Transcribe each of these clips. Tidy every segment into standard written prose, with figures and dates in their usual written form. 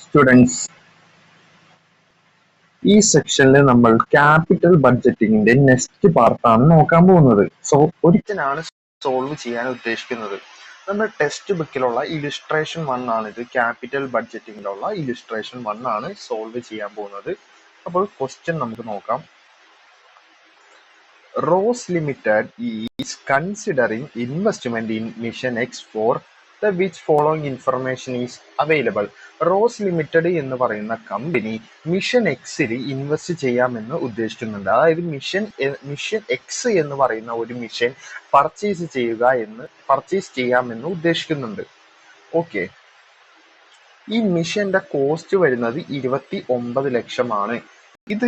Students, ഈ സെക്ഷനിൽ നമ്മൾ ക്യാപിറ്റൽ ബഡ്ജറ്റിംഗിന്റെ നെക്സ്റ്റ് പാർട്ടാണ് നോക്കാൻ പോകുന്നത്. ഒരിക്കലാണ് സോൾവ് ചെയ്യാൻ ഉദ്ദേശിക്കുന്നത്. നമ്മുടെ ടെക്സ്റ്റ് ബുക്കിലുള്ള ഇലിസ്ട്രേഷൻ 1 ആണിത്. ക്യാപിറ്റൽ ബഡ്ജറ്റിംഗിലുള്ള ഇലിസ്ട്രേഷൻ 1 ആണ് സോൾവ് ചെയ്യാൻ പോകുന്നത്. അപ്പോൾ ക്വസ്റ്റ്യൻ നമുക്ക് നോക്കാം. Rose Limited is considering investment in Mission X for the which following information is available. Rose limited എന്ന് പറയുന്ന കമ്പനി മിഷൻ എക്സിൽ ഇൻവെസ്റ്റ് ചെയ്യാമെന്ന് ഉദ്ദേശിക്കുന്നുണ്ട്. അതായത് മിഷൻ എക്സ് എന്ന് പറയുന്ന ഒരു മിഷൻ പർച്ചേസ് ചെയ്യാമെന്ന് ഉദ്ദേശിക്കുന്നുണ്ട്. ഓക്കെ, ഈ മിഷന്റെ കോസ്റ്റ് വരുന്നത് 29 ലക്ഷമാണ്. ഇത്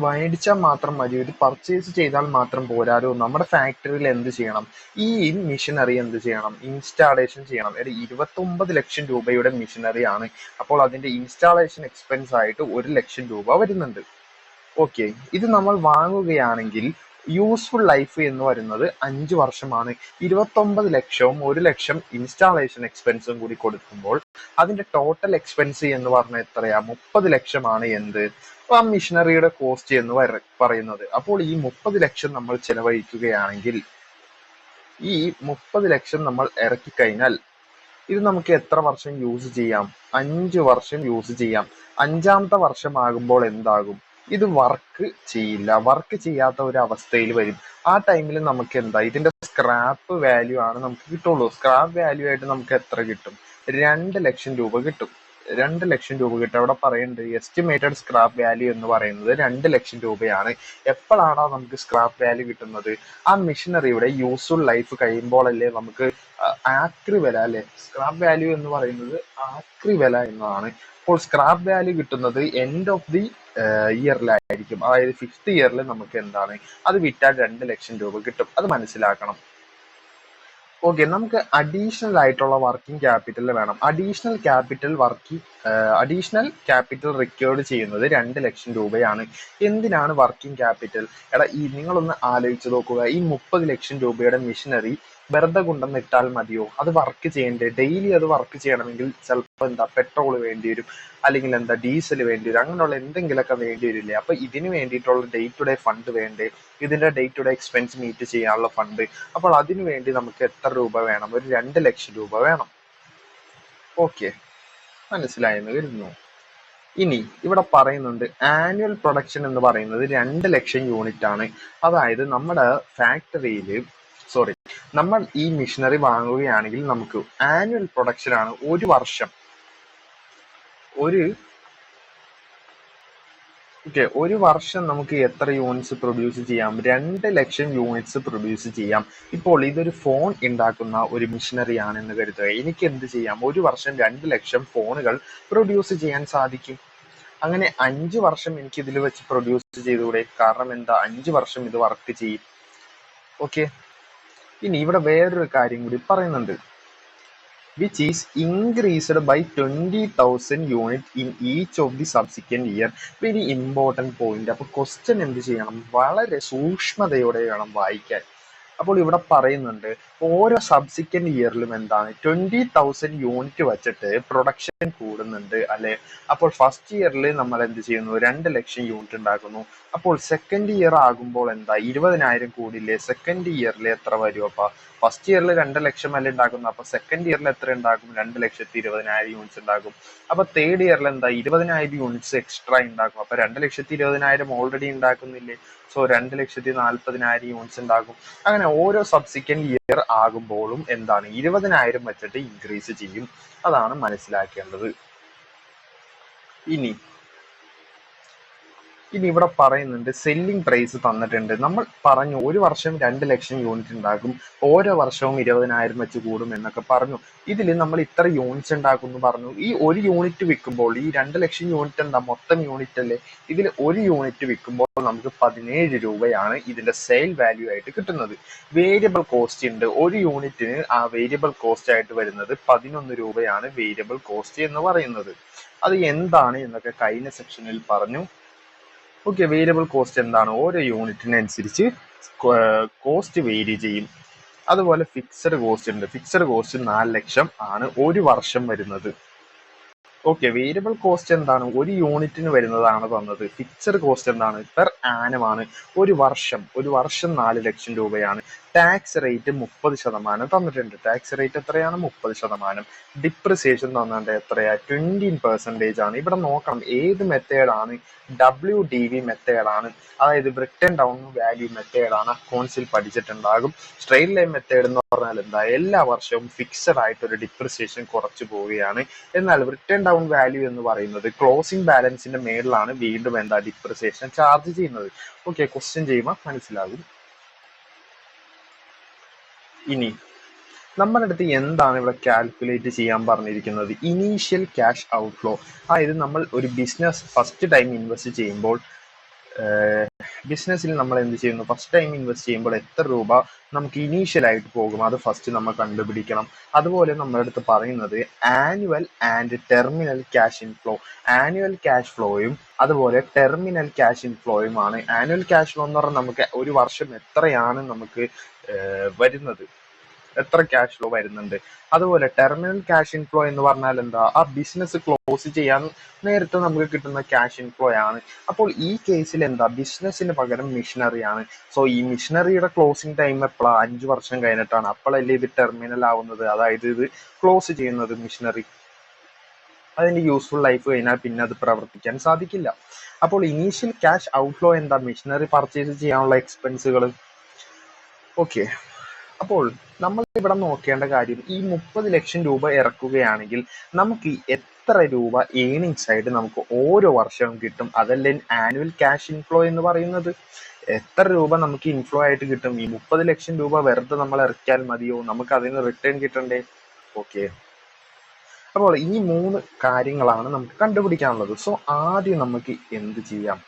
മേടിച്ചാൽ മാത്രം മതി, ഇത് പർച്ചേസ് ചെയ്താൽ മാത്രം പോരാലോ. നമ്മുടെ ഫാക്ടറിയിൽ എന്ത് ചെയ്യണം? ഈ മിഷനറി എന്ത് ചെയ്യണം? ഇൻസ്റ്റാളേഷൻ ചെയ്യണം. 29 ലക്ഷം രൂപയുടെ മിഷനറി ആണ്. അപ്പോൾ അതിന്റെ ഇൻസ്റ്റാളേഷൻ എക്സ്പെൻസ് ആയിട്ട് 1 ലക്ഷം രൂപ വരുന്നുണ്ട്. ഓക്കെ, ഇത് നമ്മൾ വാങ്ങുകയാണെങ്കിൽ യൂസ്ഫുൾ ലൈഫ് എന്ന് പറയുന്നത് 5 വർഷമാണ്. 29 ലക്ഷവും 1 ലക്ഷം ഇൻസ്റ്റാളേഷൻ എക്സ്പെൻസും കൂടി കൊടുക്കുമ്പോൾ അതിന്റെ ടോട്ടൽ എക്സ്പെൻസ് എന്ന് പറഞ്ഞാൽ എത്രയാ? 30 ലക്ഷമാണ്. എന്ത് ആ മിഷനറിയുടെ കോസ്റ്റ് എന്ന് പറയുന്നത്. അപ്പോൾ ഈ 30 ലക്ഷം നമ്മൾ ചെലവഴിക്കുകയാണെങ്കിൽ, ഈ 30 ലക്ഷം നമ്മൾ ഇറക്കി കഴിഞ്ഞാൽ ഇത് നമുക്ക് എത്ര വർഷം യൂസ് ചെയ്യാം? 5 വർഷം യൂസ് ചെയ്യാം. 5ാമത്തെ വർഷമാകുമ്പോൾ എന്താകും? ഇത് വർക്ക് ചെയ്യില്ല. വർക്ക് ചെയ്യാത്ത ഒരു അവസ്ഥയിൽ വരും. ആ ടൈമിൽ നമുക്ക് എന്താ? ഇതിന്റെ സ്ക്രാപ്പ് വാല്യൂ ആണ് നമുക്ക് കിട്ടുള്ളൂ. സ്ക്രാപ്പ് വാല്യൂ ആയിട്ട് നമുക്ക് എത്ര കിട്ടും? 2 ലക്ഷം രൂപ കിട്ടും. 2 ലക്ഷം രൂപ കിട്ടും. അവിടെ പറയുന്നുണ്ട് എസ്റ്റിമേറ്റഡ് സ്ക്രാപ്പ് വാല്യൂ എന്ന് പറയുന്നത് 2 ലക്ഷം രൂപയാണ്. എപ്പോഴാണോ നമുക്ക് സ്ക്രാപ്പ് വാല്യൂ കിട്ടുന്നത്? ആ മിഷനറിയുടെ യൂസ്ഫുൾ ലൈഫ് കഴിയുമ്പോഴല്ലേ നമുക്ക് ആക്രി വില, അല്ലെ? സ്ക്രാപ്പ് വാല്യൂ എന്ന് പറയുന്നത് ആക്രി വില എന്നതാണ്. അപ്പോൾ സ്ക്രാപ്പ് വാല്യൂ കിട്ടുന്നത് എൻഡ് ഓഫ് ദി ഇയറിലായിരിക്കും. അതായത് 5th ഇയറിൽ നമുക്ക് എന്താണ്? അത് വിറ്റാൽ 2 ലക്ഷം രൂപ കിട്ടും. അത് മനസ്സിലാക്കണം. ഓക്കെ, നമുക്ക് അഡീഷണൽ ആയിട്ടുള്ള വർക്കിംഗ് ക്യാപിറ്റൽ വേണം. അഡീഷണൽ ക്യാപിറ്റൽ റിക്വയർഡ് ചെയ്യുന്നത് 2 ലക്ഷം രൂപയാണ്. എന്തിനാണ് വർക്കിംഗ് ക്യാപിറ്റൽ? നിങ്ങളൊന്ന് ആലോചിച്ച് നോക്കുക. ഈ 30 ലക്ഷം രൂപയുടെ മിഷനറി വെറുതെ കൊണ്ടുവന്ന് ഇട്ടാൽ മതിയോ? അത് വർക്ക് ചെയ്യണ്ടേ? ഡെയിലി അത് വർക്ക് ചെയ്യണമെങ്കിൽ ചിലപ്പോൾ പെട്രോൾ വേണ്ടി വരും, അല്ലെങ്കിൽ ഡീസൽ വേണ്ടി വരും, അങ്ങനെയുള്ള എന്തെങ്കിലുമൊക്കെ വേണ്ടി വരില്ലേ? അപ്പൊ ഇതിന് വേണ്ടിയിട്ടുള്ള ഡേ ടു ഡേ ഫണ്ട് വേണ്ടേ? ഇതിന്റെ day to day expense meet ചെയ്യാനുള്ള ഫണ്ട്. അപ്പോൾ അതിനു വേണ്ടി നമുക്ക് എത്ര രൂപ വേണം? ഒരു 2 ലക്ഷം രൂപ വേണം. ഓക്കെ, മനസ്സിലായെന്ന് കരുതുന്നു. ഇനി ഇവിടെ പറയുന്നുണ്ട് ആനുവൽ പ്രൊഡക്ഷൻ എന്ന് പറയുന്നത് 2 ലക്ഷം യൂണിറ്റ് ആണ്. അതായത് നമ്മുടെ ഫാക്ടറിയിൽ നമ്മൾ ഈ മിഷനറി വാങ്ങുകയാണെങ്കിൽ നമുക്ക് ആനുവൽ പ്രൊഡക്ഷൻ ആണ്. ഒരു വർഷം നമുക്ക് എത്ര യൂണിറ്റ്സ് പ്രൊഡ്യൂസ് ചെയ്യാം? 2 ലക്ഷം യൂണിറ്റ്സ് പ്രൊഡ്യൂസ് ചെയ്യാം. ഇപ്പോൾ ഇതൊരു ഫോൺ ഉണ്ടാക്കുന്ന ഒരു മിഷനറി ആണെന്ന് കരുതുക. എനിക്ക് എന്ത് ചെയ്യാം? ഒരു വർഷം 2 ലക്ഷം ഫോണുകൾ പ്രൊഡ്യൂസ് ചെയ്യാൻ സാധിക്കും. അങ്ങനെ 5 വർഷം എനിക്ക് ഇതിൽ വെച്ച് പ്രൊഡ്യൂസ് ചെയ്തുകൂടെ? കാരണം 5 വർഷം ഇത് വർക്ക് ചെയ്യും. ഓക്കെ, ഇനി ഇവിടെ വേറൊരു കാര്യം കൂടി പറയുന്നുണ്ട്, which is increased by 20,000 unit in each of the subsequent year. Very important point. അപ്പോൾ ക്വസ്റ്റ്യൻ എന്ത് ചെയ്യണം? വളരെ സൂക്ഷ്മതയോടെ വേണം വായിക്കാൻ. അപ്പോൾ ഇവിടെ പറയുന്നുണ്ട് ഓരോ സബ്സിക്വന്റ് ഇയറിലും 20,000 യൂണിറ്റ് വെച്ചിട്ട് പ്രൊഡക്ഷൻ കൂടുന്നുണ്ട്, അല്ലെ? അപ്പോൾ ഫസ്റ്റ് ഇയറിൽ നമ്മൾ എന്ത് ചെയ്യുന്നു? 2 ലക്ഷം യൂണിറ്റ് ഉണ്ടാക്കുന്നു. അപ്പോൾ സെക്കൻഡ് ഇയർ ആകുമ്പോൾ 20,000 കൂടില്ലേ? സെക്കൻഡ് ഇയറിൽ എത്ര വരും? അപ്പൊ ഫസ്റ്റ് ഇയറിൽ 2 ലക്ഷം അല്ലേ ഉണ്ടാക്കുന്നു. അപ്പൊ സെക്കൻഡ് ഇയറിൽ എത്ര ഉണ്ടാകും? 2,20,000 യൂണിറ്റ്സ് ഉണ്ടാകും. അപ്പൊ തേർഡ് ഇയറിൽ 20,000 യൂണിറ്റ്സ് എക്സ്ട്രാ ഉണ്ടാകും. അപ്പൊ 2,20,000 ഓൾറെഡി ഉണ്ടാക്കുന്നില്ലേ? സോ 2,40,000 യൂണിറ്റ്സ് ഉണ്ടാകും. അങ്ങനെ ഓരോ സബ്സിക്വന്റ് ഇയർ ആകുമ്പോഴും 20,000 വെച്ചിട്ട് ഇൻക്രീസ് ചെയ്യും. അതാണ് മനസ്സിലാക്കേണ്ടത്. ഇനി ഇവിടെ പറയുന്നുണ്ട് സെല്ലിംഗ് പ്രൈസ് തന്നിട്ടുണ്ട്. നമ്മൾ പറഞ്ഞു ഒരു വർഷം 2 ലക്ഷം യൂണിറ്റ് ഉണ്ടാകും, ഓരോ വർഷവും 20,000 വെച്ച് കൂടും എന്നൊക്കെ പറഞ്ഞു. ഇതിൽ നമ്മൾ ഇത്ര യൂണിറ്റ്സ് ഉണ്ടാക്കുന്നു പറഞ്ഞു. ഈ ഒരു യൂണിറ്റ് വിൽക്കുമ്പോൾ ഈ 2 ലക്ഷം യൂണിറ്റ് മൊത്തം യൂണിറ്റ് അല്ലേ? ഇതിൽ ഒരു യൂണിറ്റ് വിൽക്കുമ്പോൾ നമുക്ക് 17 രൂപയാണ് ഇതിന്റെ സെയിൽ വാല്യൂ ആയിട്ട് കിട്ടുന്നത്. വേരിയബിൾ കോസ്റ്റ് ഉണ്ട്. ഒരു യൂണിറ്റിന് ആ വേരിയബിൾ കോസ്റ്റ് ആയിട്ട് വരുന്നത് 11 രൂപയാണ് വേരിയബിൾ കോസ്റ്റ് എന്ന് പറയുന്നത്. അത് എന്താണ് എന്നൊക്കെ കഴിഞ്ഞ സെക്ഷനിൽ പറഞ്ഞു. ഓക്കെ, വേരിയബിൾ കോസ്റ്റ് എന്താണ്? ഓരോ യൂണിറ്റിനനുസരിച്ച് കോസ്റ്റ് വേരി ചെയ്യും. അതുപോലെ ഫിക്സഡ് കോസ്റ്റ് ഉണ്ട്. ഫിക്സഡ് കോസ്റ്റ് 4 ലക്ഷം ആണ് ഒരു വർഷം വരുന്നത്. ഓക്കെ, വേരിയബിൾ കോസ്റ്റ് എന്താണ്? ഒരു യൂണിറ്റിന് വരുന്നതാണ് തന്നത്. ഫിക്സഡ് കോസ്റ്റ് എന്താണ്? പെർ ആനം ആണ്. ഒരു വർഷം 4 ലക്ഷം രൂപയാണ്. ടാക്സ് റേറ്റ് 30% തന്നിട്ടുണ്ട്. ടാക്സ് റേറ്റ് എത്രയാണ്? 30%. ഡിപ്രിസിയേഷൻ തന്നിട്ട് എത്രയാ? 20% ആണ്. ഇവിടെ നോക്കണം ഏത് മെത്തേഡാണ്. WDV മെത്തേഡാണ്, അതായത് ബ്രിട്ടൻ ഡൗൺ വാല്യൂ മെത്തേഡാണ്. അക്കൗണ്ട്സിൽ പഠിച്ചിട്ടുണ്ടാകും. സ്ട്രെയിറ്റ് ലൈൻ മെത്തേഡ് എന്ന് പറഞ്ഞാൽ എന്താ? എല്ലാ വർഷവും ഫിക്സഡ് ആയിട്ട് ഒരു ഡിപ്രിസിയേഷൻ കുറച്ചു പോവുകയാണ്. എന്നാൽ റിട്ടേൺ ഡൗൺ വാല്യൂ എന്ന് പറയുന്നത് ക്ലോസിംഗ് ബാലൻസിന്റെ മേളിലാണ് വീണ്ടും എന്താ ഡിപ്രിസിയേഷൻ ചാർജ് ചെയ്യുന്നത്. ഓക്കെ, ക്വസ്റ്റ്യൻ ചെയ്യുമ്പോൾ മനസ്സിലാകും. ഇനി നമ്മുടെ അടുത്ത് എന്താണ് ഇവിടെ കാൽക്കുലേറ്റ് ചെയ്യാൻ പറഞ്ഞിരിക്കുന്നത്? Initial cash outflow. അതായത് നമ്മൾ ഒരു ബിസിനസ് ഫസ്റ്റ് ടൈം ഇൻവെസ്റ്റ് ചെയ്യുമ്പോൾ ബിസിനസ്സിൽ നമ്മൾ എന്ത് ചെയ്യുന്നു? ഫസ്റ്റ് ടൈം ഇൻവെസ്റ്റ് ചെയ്യുമ്പോൾ എത്ര രൂപ നമുക്ക് ഇനീഷ്യൽ ആയിട്ട് പോകും, അത് ഫസ്റ്റ് നമ്മൾ കണ്ടുപിടിക്കണം. അതുപോലെ നമ്മുടെ അടുത്ത് പറയുന്നത് annual and terminal cash inflow. Annual cash ഫ്ലോയും അതുപോലെ ടെർമിനൽ ക്യാഷ് ഇൻഫ്ലോയുമാണ്. ആനുവൽ ക്യാഷ് ഫ്ലോ എന്ന് പറഞ്ഞാൽ നമുക്ക് ഒരു വർഷം എത്രയാണ് നമുക്ക് വരുന്നത്, എത്ര ക്യാഷ് ഫ്ലോ വരുന്നുണ്ട്. അതുപോലെ ടെർമിനൽ ക്യാഷ് ഇൻഫ്ലോ എന്ന് പറഞ്ഞാൽ എന്താ? ആ ബിസിനസ് ക്ലോസ് ചെയ്യാൻ നേരത്തെ നമുക്ക് കിട്ടുന്ന ക്യാഷ് ഇൻഫ്ലോ ആണ്. അപ്പോൾ ഈ കേസിൽ എന്താ? ബിസിനസിന് പകരം മിഷനറി ആണ്. സോ ഈ മിഷനറിയുടെ ക്ലോസിംഗ് ടൈം എപ്പോഴാണ്? 5 വർഷം കഴിഞ്ഞിട്ടാണ്. അപ്പോഴല്ലേ ഇത് ടെർമിനൽ ആവുന്നത്, അതായത് ഇത് ക്ലോസ് ചെയ്യുന്നത് മിഷനറി. അതിന്റെ യൂസ്ഫുൾ ലൈഫ് കഴിഞ്ഞാൽ പിന്നെ അത് പ്രവർത്തിക്കാൻ സാധിക്കില്ല. അപ്പോൾ ഇനീഷ്യൽ ക്യാഷ് ഔട്ട്ഫ്ലോ എന്താ? മിഷനറി പർച്ചേസ് ചെയ്യാനുള്ള എക്സ്പെൻസുകൾ. ഓക്കെ, അപ്പോൾ നമ്മൾ ഇവിടെ നോക്കേണ്ട കാര്യം, ഈ 30 ലക്ഷം രൂപ ഇറക്കുകയാണെങ്കിൽ നമുക്ക് എത്ര രൂപ ഏണിങ്സ് ആയിട്ട് നമുക്ക് ഓരോ വർഷവും കിട്ടും? അതല്ലേ ആനുവൽ ക്യാഷ് ഇൻഫ്ലോ എന്ന് പറയുന്നത്. എത്ര രൂപ നമുക്ക് ഇൻഫ്ലോ ആയിട്ട് കിട്ടും? ഈ 30 ലക്ഷം രൂപ വെറുതെ നമ്മൾ ഇറക്കിയാൽ മതിയോ? നമുക്ക് അതിന് റിട്ടേൺ കിട്ടണ്ടേ? ഓക്കെ, അപ്പോൾ ഈ 3 കാര്യങ്ങളാണ് നമുക്ക് കണ്ടുപിടിക്കാനുള്ളത്. സോ ആദ്യം നമുക്ക് എന്ത് ചെയ്യാം?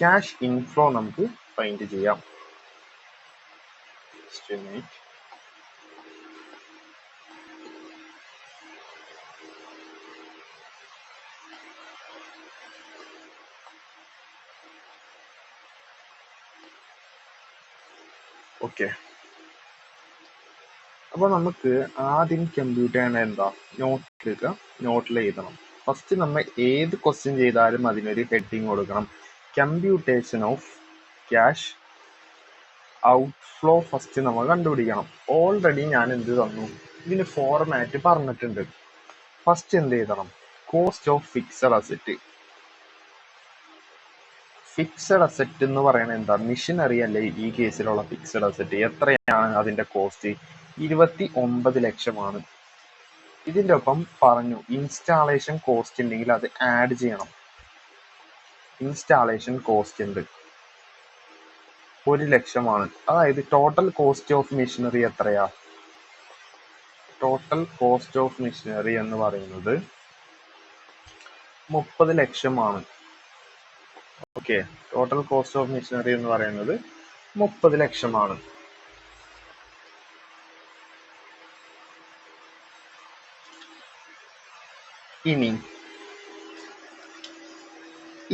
ക്യാഷ് ഇൻഫ്ലോ നമുക്ക് ഫൈൻഡ് ചെയ്യാം. ഓക്കെ, അപ്പോൾ നമുക്ക് ആദ്യം കമ്പ്യൂട്ട് ചെയ്യണ എന്താ? നോട്ടിലേക്ക് നോട്ടിൽ എഴുതണം. ഫസ്റ്റ് നമ്മൾ ഏത് ക്വസ്റ്റ്യൻ ചെയ്താലും അതിനൊരു ഹെഡിങ് കൊടുക്കണം. Computation of cash outflow first നമ്മൾ കണ്ടുപിടിക്കണം. ഓൾറെഡി ഞാൻ എന്ത് തന്നു? ഇതിന് ഫോർമാറ്റ് പറഞ്ഞിട്ടുണ്ട്. ഫസ്റ്റ് എന്ത് എഴുതണം? Cost of fixed asset. Fixed asset എന്ന് പറയുന്നത് എന്താ? മിഷനറി അല്ലേ ഈ കേസിലുള്ള ഫിക്സഡ് അസറ്റ്. എത്രയാണ് അതിന്റെ കോസ്റ്റ്? 29 ലക്ഷമാണ്. ഇതിന്റെ ഒപ്പം പറഞ്ഞു ഇൻസ്റ്റാളേഷൻ കോസ്റ്റ് ഉണ്ടെങ്കിൽ അത് ആഡ് ചെയ്യണം. ഇൻസ്റ്റാളേഷൻ കോസ്റ്റ് ഉണ്ട്, 1 ലക്ഷമാണ്. അതായത് ടോട്ടൽ കോസ്റ്റ് ഓഫ് മെഷീനറി എത്രയാ? ടോട്ടൽ കോസ്റ്റ് ഓഫ് മെഷീനറി എന്ന് പറയുന്നത് 30 ലക്ഷമാണ്. Okay, total cost of machinery എന്ന് പറയുന്നത് 30 ലക്ഷമാണ്.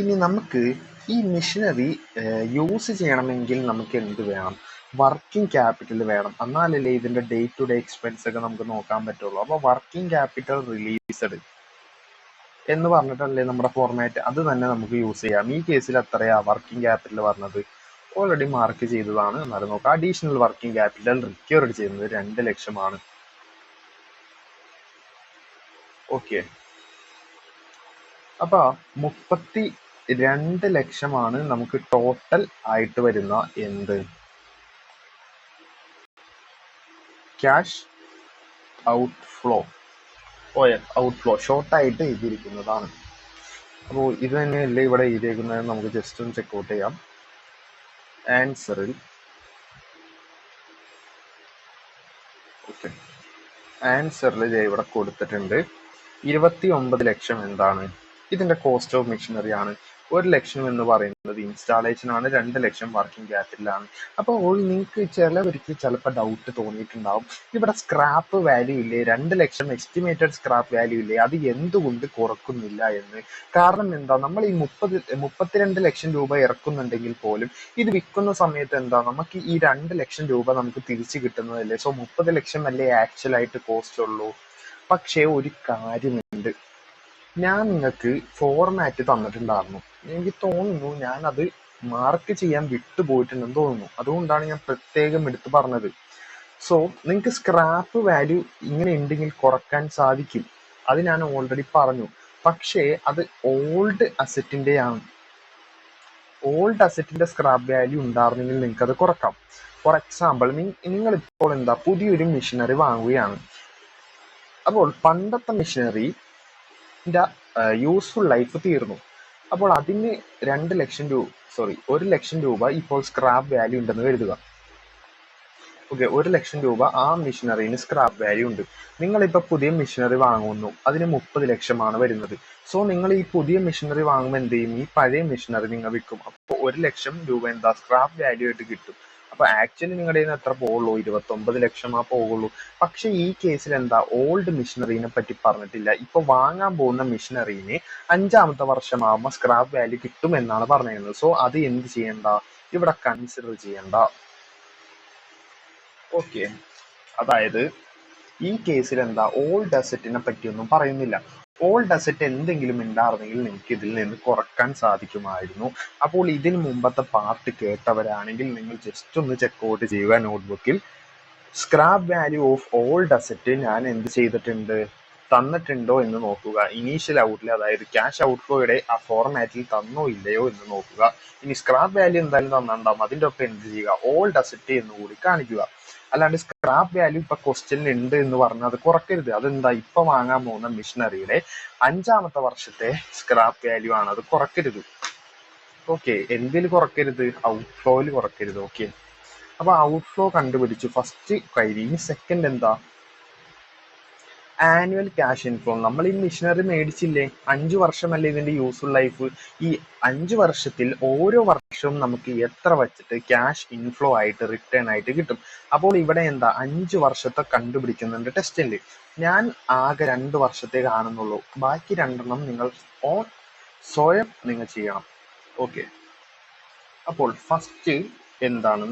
ഇനി നമുക്ക് ഈ മെഷീനറി യൂസ് ചെയ്യണമെങ്കിൽ നമുക്ക് എന്ത് വേണം? വർക്കിംഗ് ക്യാപിറ്റൽ വേണം. എന്നാലല്ലേ ഇതിന്റെ ഡേ ടു ഡേ എക്സ്പെൻസ് ഒക്കെ നമുക്ക് നോക്കാൻ പറ്റുള്ളൂ. അപ്പൊ വർക്കിംഗ് ക്യാപിറ്റൽ റിലീസ്ഡ് എന്ന് പറഞ്ഞിട്ടല്ലേ നമ്മുടെ ഫോർമാറ്റ്. അത് തന്നെ നമുക്ക് യൂസ് ചെയ്യാം. ഈ കേസിൽ എത്രയാ വർക്കിംഗ് ക്യാപിറ്റൽ പറഞ്ഞത്? ഓൾറെഡി മാർക്ക് ചെയ്തതാണ്. എന്നാലും നോക്കാം. അഡീഷണൽ വർക്കിംഗ് ക്യാപിറ്റൽ റിക്വയർഡ് ചെയ്യുന്നത് 2 ലക്ഷമാണ്. ഓക്കെ, അപ്പൊ 32 ലക്ഷമാണ് നമുക്ക് ടോട്ടൽ ആയിട്ട് വരുന്ന എന്ത്? Cash outflow. ഔട്ട്ഫ്ലോ ഷോർട്ടായിട്ട് എഴുതിയിരിക്കുന്നതാണ്. അപ്പോൾ ഇത് തന്നെയല്ലേ ഇവിടെ എഴുതിയിരിക്കുന്നത്? നമുക്ക് ജസ്റ്റ് ഒന്ന് ചെക്ക് ഔട്ട് ചെയ്യാം. ആൻസറിൽ ഇവിടെ കൊടുത്തിട്ടുണ്ട് 29 ലക്ഷം എന്താണ്? ഇതിന്റെ കോസ്റ്റ് ഓഫ് മെഷീനറി ആണ്. 1 ലക്ഷം എന്ന് പറയുന്നത് ഇൻസ്റ്റാളേഷൻ ആണ്. 2 ലക്ഷം വർക്കിംഗ് ക്യാപിറ്റലാണ്. അപ്പോൾ നിങ്ങൾക്ക് ചിലവർക്ക് ചിലപ്പോൾ ഡൗട്ട് തോന്നിയിട്ടുണ്ടാവും, ഇവിടെ സ്ക്രാപ്പ് വാല്യൂ ഇല്ലേ? 2 ലക്ഷം എസ്റ്റിമേറ്റഡ് സ്ക്രാപ്പ് വാല്യൂ ഇല്ലേ? അത് എന്തുകൊണ്ട് കുറക്കുന്നില്ല എന്ന്. കാരണം എന്താ? നമ്മൾ ഈ 32 ലക്ഷം രൂപ ഇറക്കുന്നുണ്ടെങ്കിൽ പോലും ഇത് വിൽക്കുന്ന സമയത്ത് എന്താ? നമുക്ക് ഈ 2 ലക്ഷം രൂപ നമുക്ക് തിരിച്ചു കിട്ടുന്നതല്ലേ. സോ 30 ലക്ഷം അല്ലേ ആക്ച്വൽ ആയിട്ട് കോസ്റ്റ് ഉള്ളൂ. പക്ഷേ ഒരു കാര്യമുണ്ട്, ഞാൻ നിങ്ങൾക്ക് ഫോർമാറ്റ് തന്നിട്ടുണ്ടായിരുന്നു. എനിക്ക് തോന്നുന്നു ഞാനത് മാർക്ക് ചെയ്യാൻ വിട്ടുപോയിട്ടുണ്ടെന്ന് തോന്നുന്നു. അതുകൊണ്ടാണ് ഞാൻ പ്രത്യേകം എടുത്ത് പറഞ്ഞത്. സോ നിങ്ങൾക്ക് സ്ക്രാപ്പ് വാല്യൂ ഇങ്ങനെ ഉണ്ടെങ്കിൽ കുറക്കാൻ സാധിക്കും, അത് ഞാൻ ഓൾറെഡി പറഞ്ഞു. പക്ഷേ അത് ഓൾഡ് അസറ്റിൻ്റെയാണ്. ഓൾഡ് അസറ്റിന്റെ സ്ക്രാപ്പ് വാല്യൂ ഉണ്ടായിരുന്നെങ്കിൽ നിങ്ങൾക്ക് അത് കുറക്കാം. ഫോർ എക്സാമ്പിൾ, നിങ്ങൾ ഇപ്പോൾ പുതിയൊരു മെഷീനറി വാങ്ങുകയാണ്. അപ്പോൾ പണ്ടത്തെ മെഷീനറിന്റെ യൂസ്ഫുൾ ലൈഫ് തീർന്നു. അപ്പോൾ അതിന് 1 ലക്ഷം രൂപ ഇപ്പോൾ സ്ക്രാപ്പ് വാല്യൂ ഉണ്ടെന്ന് കരുതുക. ഓക്കെ, 1 ലക്ഷം രൂപ ആ മെഷീനറിന് സ്ക്രാപ്പ് വാല്യൂ ഉണ്ട്. നിങ്ങളിപ്പോൾ പുതിയ മെഷീനറി വാങ്ങുന്നു, അതിന് 30 ലക്ഷമാണ് വരുന്നത്. സോ നിങ്ങൾ ഈ പുതിയ മെഷീനറി വാങ്ങുമ്പോൾ എന്ത് ചെയ്യും, ഈ പഴയ മെഷീനറി നിങ്ങൾ വിൽക്കും. അപ്പോൾ 1 ലക്ഷം രൂപ സ്ക്രാപ്പ് വാല്യൂ ആയിട്ട് കിട്ടും. അപ്പോൾ ആക്ച്വലി നിങ്ങളുടെ കയ്യിൽ നിന്ന് എത്ര പോകുള്ളൂ, 29 ലക്ഷമാ പോകുള്ളൂ. പക്ഷെ ഈ കേസിൽ ഓൾഡ് മെഷീനറിനെ പറ്റി പറഞ്ഞിട്ടില്ല. ഇപ്പൊ വാങ്ങാൻ പോകുന്ന മെഷീനറിന് 5ാമത്തെ വർഷമാകുമ്പോൾ സ്ക്രാപ്പ് വാല്യൂ കിട്ടും എന്നാണ് പറഞ്ഞിരുന്നത്. സോ അത് എന്ത് ചെയ്യണ്ട, ഇവിടെ കൺസിഡർ ചെയ്യണ്ട. ഓക്കെ, അതായത് ഈ കേസിൽ ഓൾഡ് അസറ്റിനെ പറ്റിയൊന്നും പറയുന്നില്ല. ഓൾഡ് അസറ്റ് എന്തെങ്കിലും ഉണ്ടായിരുന്നെങ്കിൽ നിങ്ങൾക്ക് ഇതിൽ നിന്ന് കുറക്കാൻ സാധിക്കുമായിരുന്നു. അപ്പോൾ ഇതിന് മുമ്പത്തെ പാർട്ട് കേട്ടവരാണെങ്കിൽ നിങ്ങൾ ജസ്റ്റ് ഒന്ന് ചെക്കൗട്ട് ചെയ്യുക നോട്ട്ബുക്കിൽ. Scrap value of old asset ഞാൻ എന്ത് ചെയ്തിട്ടുണ്ട്, തന്നിട്ടുണ്ടോ എന്ന് നോക്കുക. ഇനീഷ്യൽ ഔട്ട്ലേ, അതായത് ക്യാഷ് ഔട്ട്ഫ്ലോയുടെ ആ ഫോർമാറ്റിൽ തന്നോ ഇല്ലയോ എന്ന് നോക്കുക. ഇനി സ്ക്രാപ്പ് വാല്യൂ എന്തായാലും തന്നിട്ടുണ്ടാവും, അതിൻ്റെ ഒപ്പം എന്ത് ചെയ്യുക, ഓൾഡ് അസറ്റ് എന്ന് കൂടി കാണിക്കുക. അല്ലാണ്ട് സ്ക്രാപ്പ് വാല്യൂ ഇപ്പൊ ക്വസ്റ്റ്യനിൽ ഉണ്ട് എന്ന് പറഞ്ഞാൽ അത് കുറക്കരുത്. അതെന്താ, ഇപ്പൊ വാങ്ങാൻ പോകുന്ന മെഷീനറിയുടെ 5ാമത്തെ വർഷത്തെ സ്ക്രാപ്പ് വാല്യൂ ആണ്, അത് കുറക്കരുത്. ഓക്കെ, എന്തിൽ കുറക്കരുത്, ഔട്ട്ഫ്ലോയിൽ കുറക്കരുത്. ഓക്കെ, അപ്പൊ ഔട്ട്ഫ്ലോ കണ്ടുപിടിച്ചു, ഫസ്റ്റ് കഴിഞ്ഞു. ഇനി സെക്കൻഡ് ആനുവൽ ക്യാഷ് ഇൻഫ്ലോ. നമ്മൾ ഈ മെഷീനറി മേടിച്ചില്ലേ, 5 വർഷമല്ലേ ഇതിന്റെ യൂസ്ഫുൾ ലൈഫ്. ഈ 5 വർഷത്തിൽ ഓരോ വർഷവും നമുക്ക് എത്ര വെച്ചിട്ട് ക്യാഷ് ഇൻഫ്ലോ ആയിട്ട് റിട്ടേൺ ആയിട്ട് കിട്ടും. അപ്പോൾ ഇവിടെ 5 വർഷത്തെ കണ്ടുപിടിക്കുന്നുണ്ട് ടെസ്റ്റിൽ. ഞാൻ ആകെ 2 വർഷത്തെ കാണുന്നുള്ളൂ, ബാക്കി 2 നിങ്ങൾ സ്വയം നിങ്ങൾ ചെയ്യണം. ഓക്കെ, അപ്പോൾ ഫസ്റ്റ്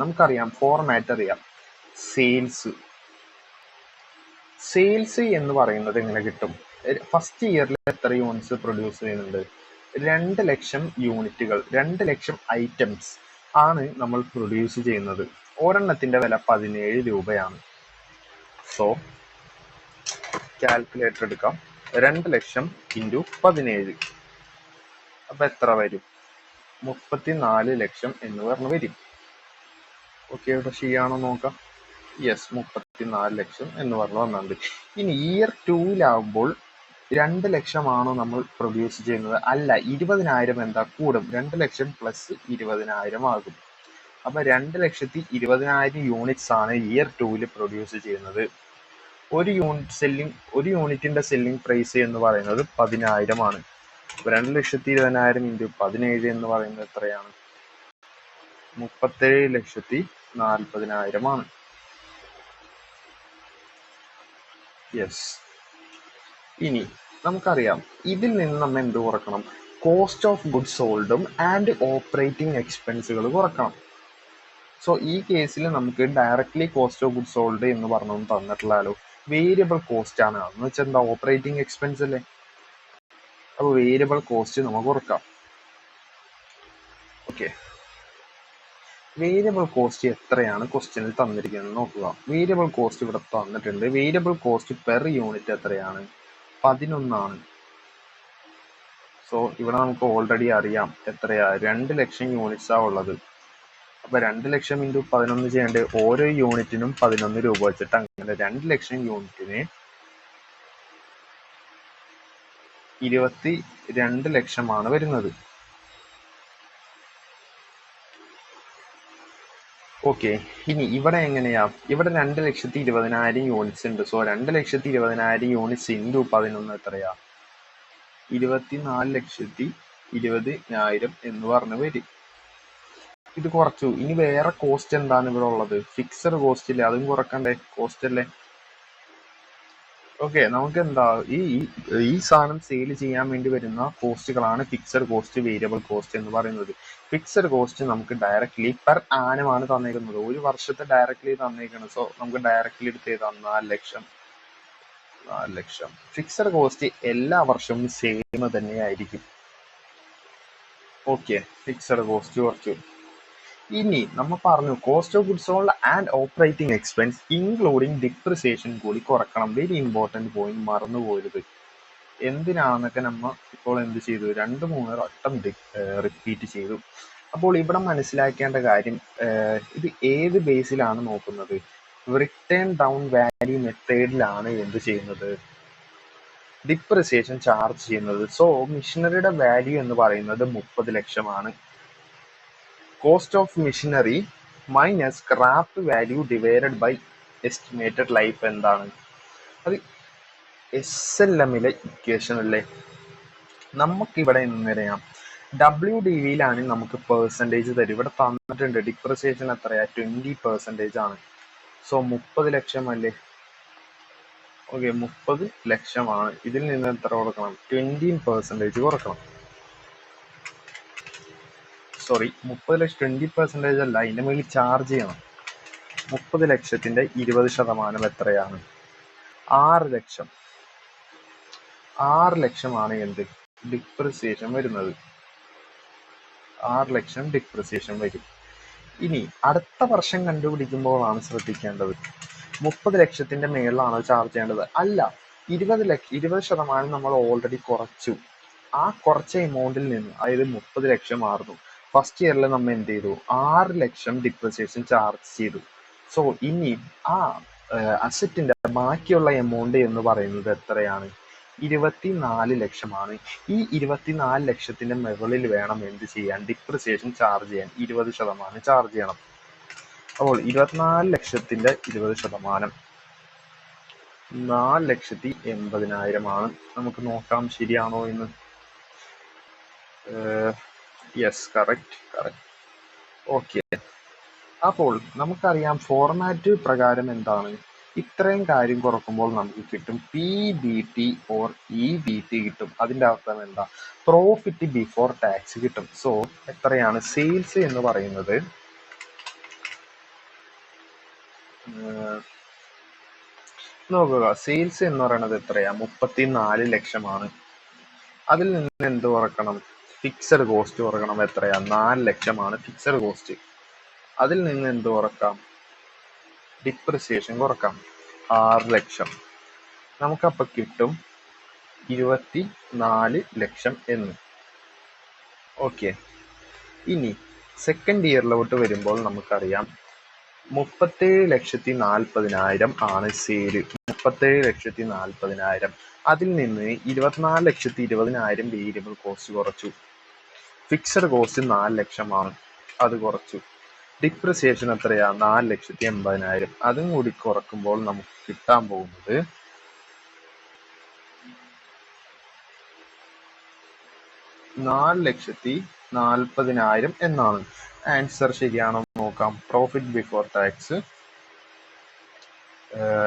നമുക്കറിയാം, ഫോർമാറ്റ് അറിയാം. സെയിൽസ് എന്ന് പറയുന്നത് എങ്ങനെ കിട്ടും, ഫസ്റ്റ് ഇയറിൽ എത്ര യൂണിറ്റ്സ് പ്രൊഡ്യൂസ് ചെയ്യുന്നുണ്ട്, 2 ലക്ഷം യൂണിറ്റുകൾ, 2 ലക്ഷം ഐറ്റംസ് ആണ് നമ്മൾ പ്രൊഡ്യൂസ് ചെയ്യുന്നത്. ഒരെണ്ണത്തിന്റെ വില 17 രൂപയാണ്. സോ കാൽക്കുലേറ്റർ എടുക്കാം, 2 ലക്ഷം ഇൻറ്റു 17, അപ്പൊ എത്ര വരും, 34 ലക്ഷം എന്ന് പറഞ്ഞു വരും. ഓക്കെ, ഇവിടെ ശരിയാണോ നോക്കാം. യെസ്, 34 ലക്ഷം എന്ന് പറഞ്ഞു വന്നുണ്ട്. ഇനി ഇയർ 2-ലാകുമ്പോൾ 2 ലക്ഷമാണോ നമ്മൾ പ്രൊഡ്യൂസ് ചെയ്യുന്നത്, അല്ല, 20,000 കൂടും, 2 ലക്ഷം പ്ലസ് 20,000 ആകും. അപ്പൊ 2,20,000 യൂണിറ്റ്സ് ആണ് ഇയർ 2-ൽ പ്രൊഡ്യൂസ് ചെയ്യുന്നത്. ഒരു യൂണിറ്റിന്റെ സെല്ലിംഗ് പ്രൈസ് എന്ന് പറയുന്നത് 10,000 ആണ്. അപ്പൊ 2,20,000 ഇൻറ്റു 17 എന്ന് പറയുന്നത് എത്രയാണ്, 37,40,000 ആണ്. യെസ്, ഇനി നമുക്കറിയാം, ഇതിൽ നിന്ന് നമ്മൾ എന്ത് കുറക്കണം, കോസ്റ്റ് ഓഫ് ഗുഡ്സ് സോൾഡും ആൻഡ് ഓപ്പറേറ്റിംഗ് എക്സ്പെൻസുകൾ കുറക്കണം. സോ ഈ കേസിൽ നമുക്ക് directly cost of goods sold എന്ന് പറഞ്ഞൊന്നും തന്നിട്ടില്ലല്ലോ, വേരിയബിൾ കോസ്റ്റ് ആണ്. എന്ന് വെച്ചാൽ ഓപ്പറേറ്റിംഗ് എക്സ്പെൻസ് അല്ലേ. അപ്പോൾ വേരിയബിൾ കോസ്റ്റ് നമുക്ക് കുറക്കാം. ഓക്കെ, വേരിയബിൾ കോസ്റ്റ് എത്രയാണ് ക്വസ്റ്റ്യനിൽ തന്നിരിക്കുന്നത് നോക്കുക. വേരിയബിൾ കോസ്റ്റ് ഇവിടെ തന്നിട്ടുണ്ട്. വേരിയബിൾ കോസ്റ്റ് പെർ യൂണിറ്റ് എത്രയാണ്, 11 ആണ്. സോ ഇവിടെ നമുക്ക് ഓൾറെഡി അറിയാം എത്രയാ, 2 ലക്ഷം യൂണിറ്റ്സാ ഉള്ളത്. അപ്പൊ 2 ലക്ഷം ഇൻറ്റു 11 ചെയ്യേണ്ടത്, ഓരോ യൂണിറ്റിനും 11 രൂപ വെച്ചിട്ട്, അങ്ങനെ 2 ലക്ഷം യൂണിറ്റിന് 22 ലക്ഷമാണ് വരുന്നത്. ഓക്കെ, ഇനി ഇവിടെ എങ്ങനെയാ, ഇവിടെ 2,20,000 യൂണിറ്റ്സ് ഉണ്ട്. സോ 2,20,000 യൂണിറ്റ്സ് ഇൻറ്റു 11 എത്രയാ, 24,20,000 എന്ന് പറഞ്ഞു വരും. ഇത് കുറച്ചു. ഇനി വേറെ കോസ്റ്റ് എന്താണ് ഇവിടെ ഉള്ളത്, ഫിക്സഡ് കോസ്റ്റ് ഇല്ലേ, അതും കുറക്കണ്ടേ, കോസ്റ്റ് അല്ലേ. ഓക്കെ, നമുക്ക് ഈ സാധനം സെയിൽ ചെയ്യാൻ വേണ്ടി വരുന്ന കോസ്റ്റുകളാണ് ഫിക്സഡ് കോസ്റ്റ്, വേരിയബിൾ കോസ്റ്റ് എന്ന് പറയുന്നത്. ഫിക്സഡ് കോസ്റ്റ് നമുക്ക് ഡയറക്ട്ലി പെർ ആനമാണ് തന്നേക്കുന്നത്, ഒരു വർഷത്തെ ഡയറക്ട്ലി തന്നേക്കുന്നത്. സോ നമുക്ക് ഡയറക്ട്ലി എടുത്ത് 4 ലക്ഷം. 4 ലക്ഷം. ഫിക്സഡ് കോസ്റ്റ് എല്ലാ വർഷവും സെയിം തന്നെയായിരിക്കും. ഓക്കെ, ഫിക്സഡ് കോസ്റ്റ് കുറച്ചു. ഇനി നമ്മൾ പറഞ്ഞു cost of goods sold and operating expense including depreciation കൂടി കുറക്കണം. വെരി ഇമ്പോർട്ടൻറ്റ് പോയിന്റ്, മറന്നു പോരുത്. എന്തിനാണെന്നൊക്കെ നമ്മൾ ഇപ്പോൾ എന്ത് ചെയ്തു, 2-3 വട്ടം റിപ്പീറ്റ് ചെയ്തു. അപ്പോൾ ഇവിടെ മനസ്സിലാക്കേണ്ട കാര്യം, ഇത് ഏത് ബേസിലാണ് നോക്കുന്നത്? റിട്ടേൺ ഡൗൺ വാല്യൂ മെത്തേഡിലാണ് എന്ത് ചെയ്യുന്നത്, ഡിപ്രിസിയേഷൻ ചാർജ് ചെയ്യുന്നത്. സോ മിഷനറിയുടെ വാല്യൂ എന്ന് പറയുന്നത് 30 ലക്ഷമാണ്. Cost of machinery minus scrap value divided by estimated life എന്താണ്? അത് SLMലെ ഇക്വേഷൻ അല്ലേ. നമുക്കിവിടെ എങ്ങനെയാണ്, WDVയിലാണ് നമുക്ക് പെർസെൻറ്റേജ് തരും. ഇവിടെ തന്നിട്ടുണ്ട് ഡിപ്രിസിയേഷൻ എത്രയാ, 20% ആണ്. സോ 30 ലക്ഷം അല്ലേ. ഓക്കെ, 30 ലക്ഷമാണ്. ഇതിൽ നിന്ന് എത്ര കൊടുക്കണം, 20% കുറക്കണം. സോറി, 30 ലക്ഷം 20% അല്ല, അതിൻ്റെ മേലിൽ ചാർജ് ചെയ്യണം. 30 ലക്ഷത്തിൻ്റെ 20% എത്രയാണ്? 6 ലക്ഷം. 6 ലക്ഷമാണ് എന്ത്, ഡിപ്രിസിയേഷൻ വരുന്നത്. 6 ലക്ഷം ഡിപ്രിസിയേഷൻ വരും. ഇനി അടുത്ത വർഷം കണ്ടുപിടിക്കുമ്പോഴാണ് ശ്രദ്ധിക്കേണ്ടത്, 30 ലക്ഷത്തിന്റെ മേളിലാണോ ചാർജ് ചെയ്യേണ്ടത്? അല്ല, 20% നമ്മൾ ഓൾറെഡി കുറച്ചു. ആ കുറച്ച എമൗണ്ടിൽ നിന്ന്, അതായത് 30 ലക്ഷം ആയിരുന്നു, ഫസ്റ്റ് ഇയറിൽ നമ്മൾ എന്ത് ചെയ്തു, 6 ലക്ഷം ഡിപ്രിസിയേഷൻ ചാർജ് ചെയ്തു. സോ ഇനി ആ അസറ്റിന്റെ ബാക്കിയുള്ള എമൗണ്ട് എന്ന് പറയുന്നത് എത്രയാണ്? 24 ലക്ഷമാണ്. ഈ 24 ലക്ഷത്തിന്റെ മുകളിൽ വേണം എന്ത് ചെയ്യാൻ, ഡിപ്രിസിയേഷൻ ചാർജ് ചെയ്യാൻ. 20% ചാർജ് ചെയ്യണം. അപ്പോൾ 24 ലക്ഷത്തിന്റെ 20% 4,80,000 നമുക്ക് നോക്കാം ശരിയാണോ എന്ന്. Yes, correct. ഓക്കെ, അപ്പോൾ നമുക്കറിയാം ഫോർമാറ്റ് പ്രകാരം എന്താണ്, ഇത്രയും കാര്യം കുറക്കുമ്പോൾ നമുക്ക് കിട്ടും PBT ഓർ EBT കിട്ടും. അതിന്റെ അർത്ഥം എന്താ, പ്രോഫിറ്റ് ബിഫോർ ടാക്സ് കിട്ടും. സോ എത്രയാണ് സെയിൽസ് എന്ന് പറയുന്നത്? നോക്കുക, സെയിൽസ് എന്ന് പറയുന്നത് എത്രയാ, 34 ലക്ഷമാണ്. അതിൽ നിന്ന് എന്ത് കുറക്കണം, ഫിക്സഡ് കോസ്റ്റ് കുറക്കണം. എത്രയാ, 4 ലക്ഷമാണ് ഫിക്സഡ് കോസ്റ്റ്. അതിൽ നിന്ന് എന്ത് കുറക്കാം, ഡിപ്രിസിയേഷൻ കുറക്കാം, 6 ലക്ഷം. നമുക്കപ്പോൾ കിട്ടും 24 ലക്ഷം എന്ന്. ഓക്കെ, ഇനി സെക്കൻഡ് ഇയറിലോട്ട് വരുമ്പോൾ നമുക്കറിയാം 37,40,000 ആണ് സെയില്. 37,40,000. അതിൽ നിന്ന് 24,20,000 വേരിയബിൾ കോസ്റ്റ് കുറച്ചു. ഫിക്സഡ് കോസ്റ്റ് 4 ലക്ഷമാണ്, അത് കുറച്ചു. ഡിപ്രിസിയേഷൻ എത്രയാ, 4,80,000. അതും കൂടി കുറക്കുമ്പോൾ നമുക്ക് കിട്ടാൻ പോകുന്നത് 4,40,000 എന്നാണ്. ആൻസർ ശരിയാണോ നോക്കാം. പ്രോഫിറ്റ് ബിഫോർ ടാക്സ്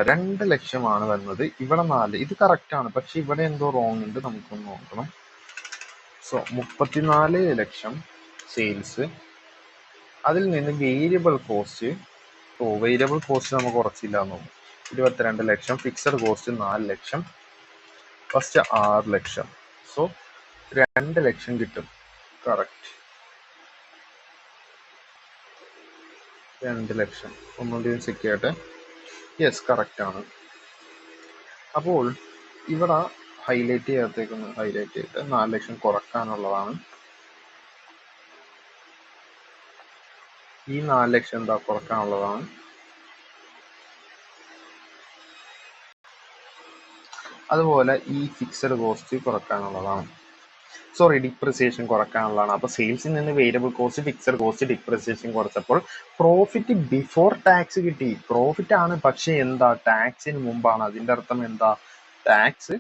2 ലക്ഷമാണ് വരുന്നത്. ഇവിടെ 4. ഇത് കറക്റ്റ് ആണ്, പക്ഷെ ഇവിടെ എന്തോ റോങ് ഉണ്ട്, നമുക്കൊന്ന് നോക്കണം. സോ 34 ലക്ഷം സെയിൽസ്. അതിൽ നിന്ന് വേരിയബിൾ കോസ്റ്റ് നമുക്ക് കുറച്ചില്ല എന്ന് തോന്നുന്നു. 22 ലക്ഷം. ഫിക്സഡ് കോസ്റ്റ് 4 ലക്ഷം. ഫസ്റ്റ് 6 ലക്ഷം. സോ 2 ലക്ഷം കിട്ടും. കറക്റ്റ്, 2 ലക്ഷം. ഒന്നുകൂടി ചെക്ക് ചെയ്യട്ടെ. യെസ്, കറക്റ്റ് ആണ്. അപ്പോൾ ഇവിടെ ഹൈലൈറ്റ് ചെയ്തിട്ട് 4 ലക്ഷം കുറക്കാനുള്ളതാണ്. ഈ 4 ലക്ഷം എന്താ കുറക്കാനുള്ളതാണ്. അതുപോലെ ഈ ഫിക്സഡ് കോസ്റ്റ് കുറക്കാനുള്ളതാണ്. സോറി, ഡിപ്രിസിയേഷൻ കുറക്കാനുള്ളതാണ്. അപ്പൊ സെയിൽസിൽ നിന്ന് variable cost, fixed cost, depreciation കുറച്ചപ്പോൾ പ്രോഫിറ്റ് ബിഫോർ ടാക്സ് കിട്ടി. പ്രോഫിറ്റ് ആണ്, പക്ഷെ എന്താ, ടാക്സിന് മുമ്പാണ്. അതിന്റെ അർത്ഥം എന്താ, ടാക്സ്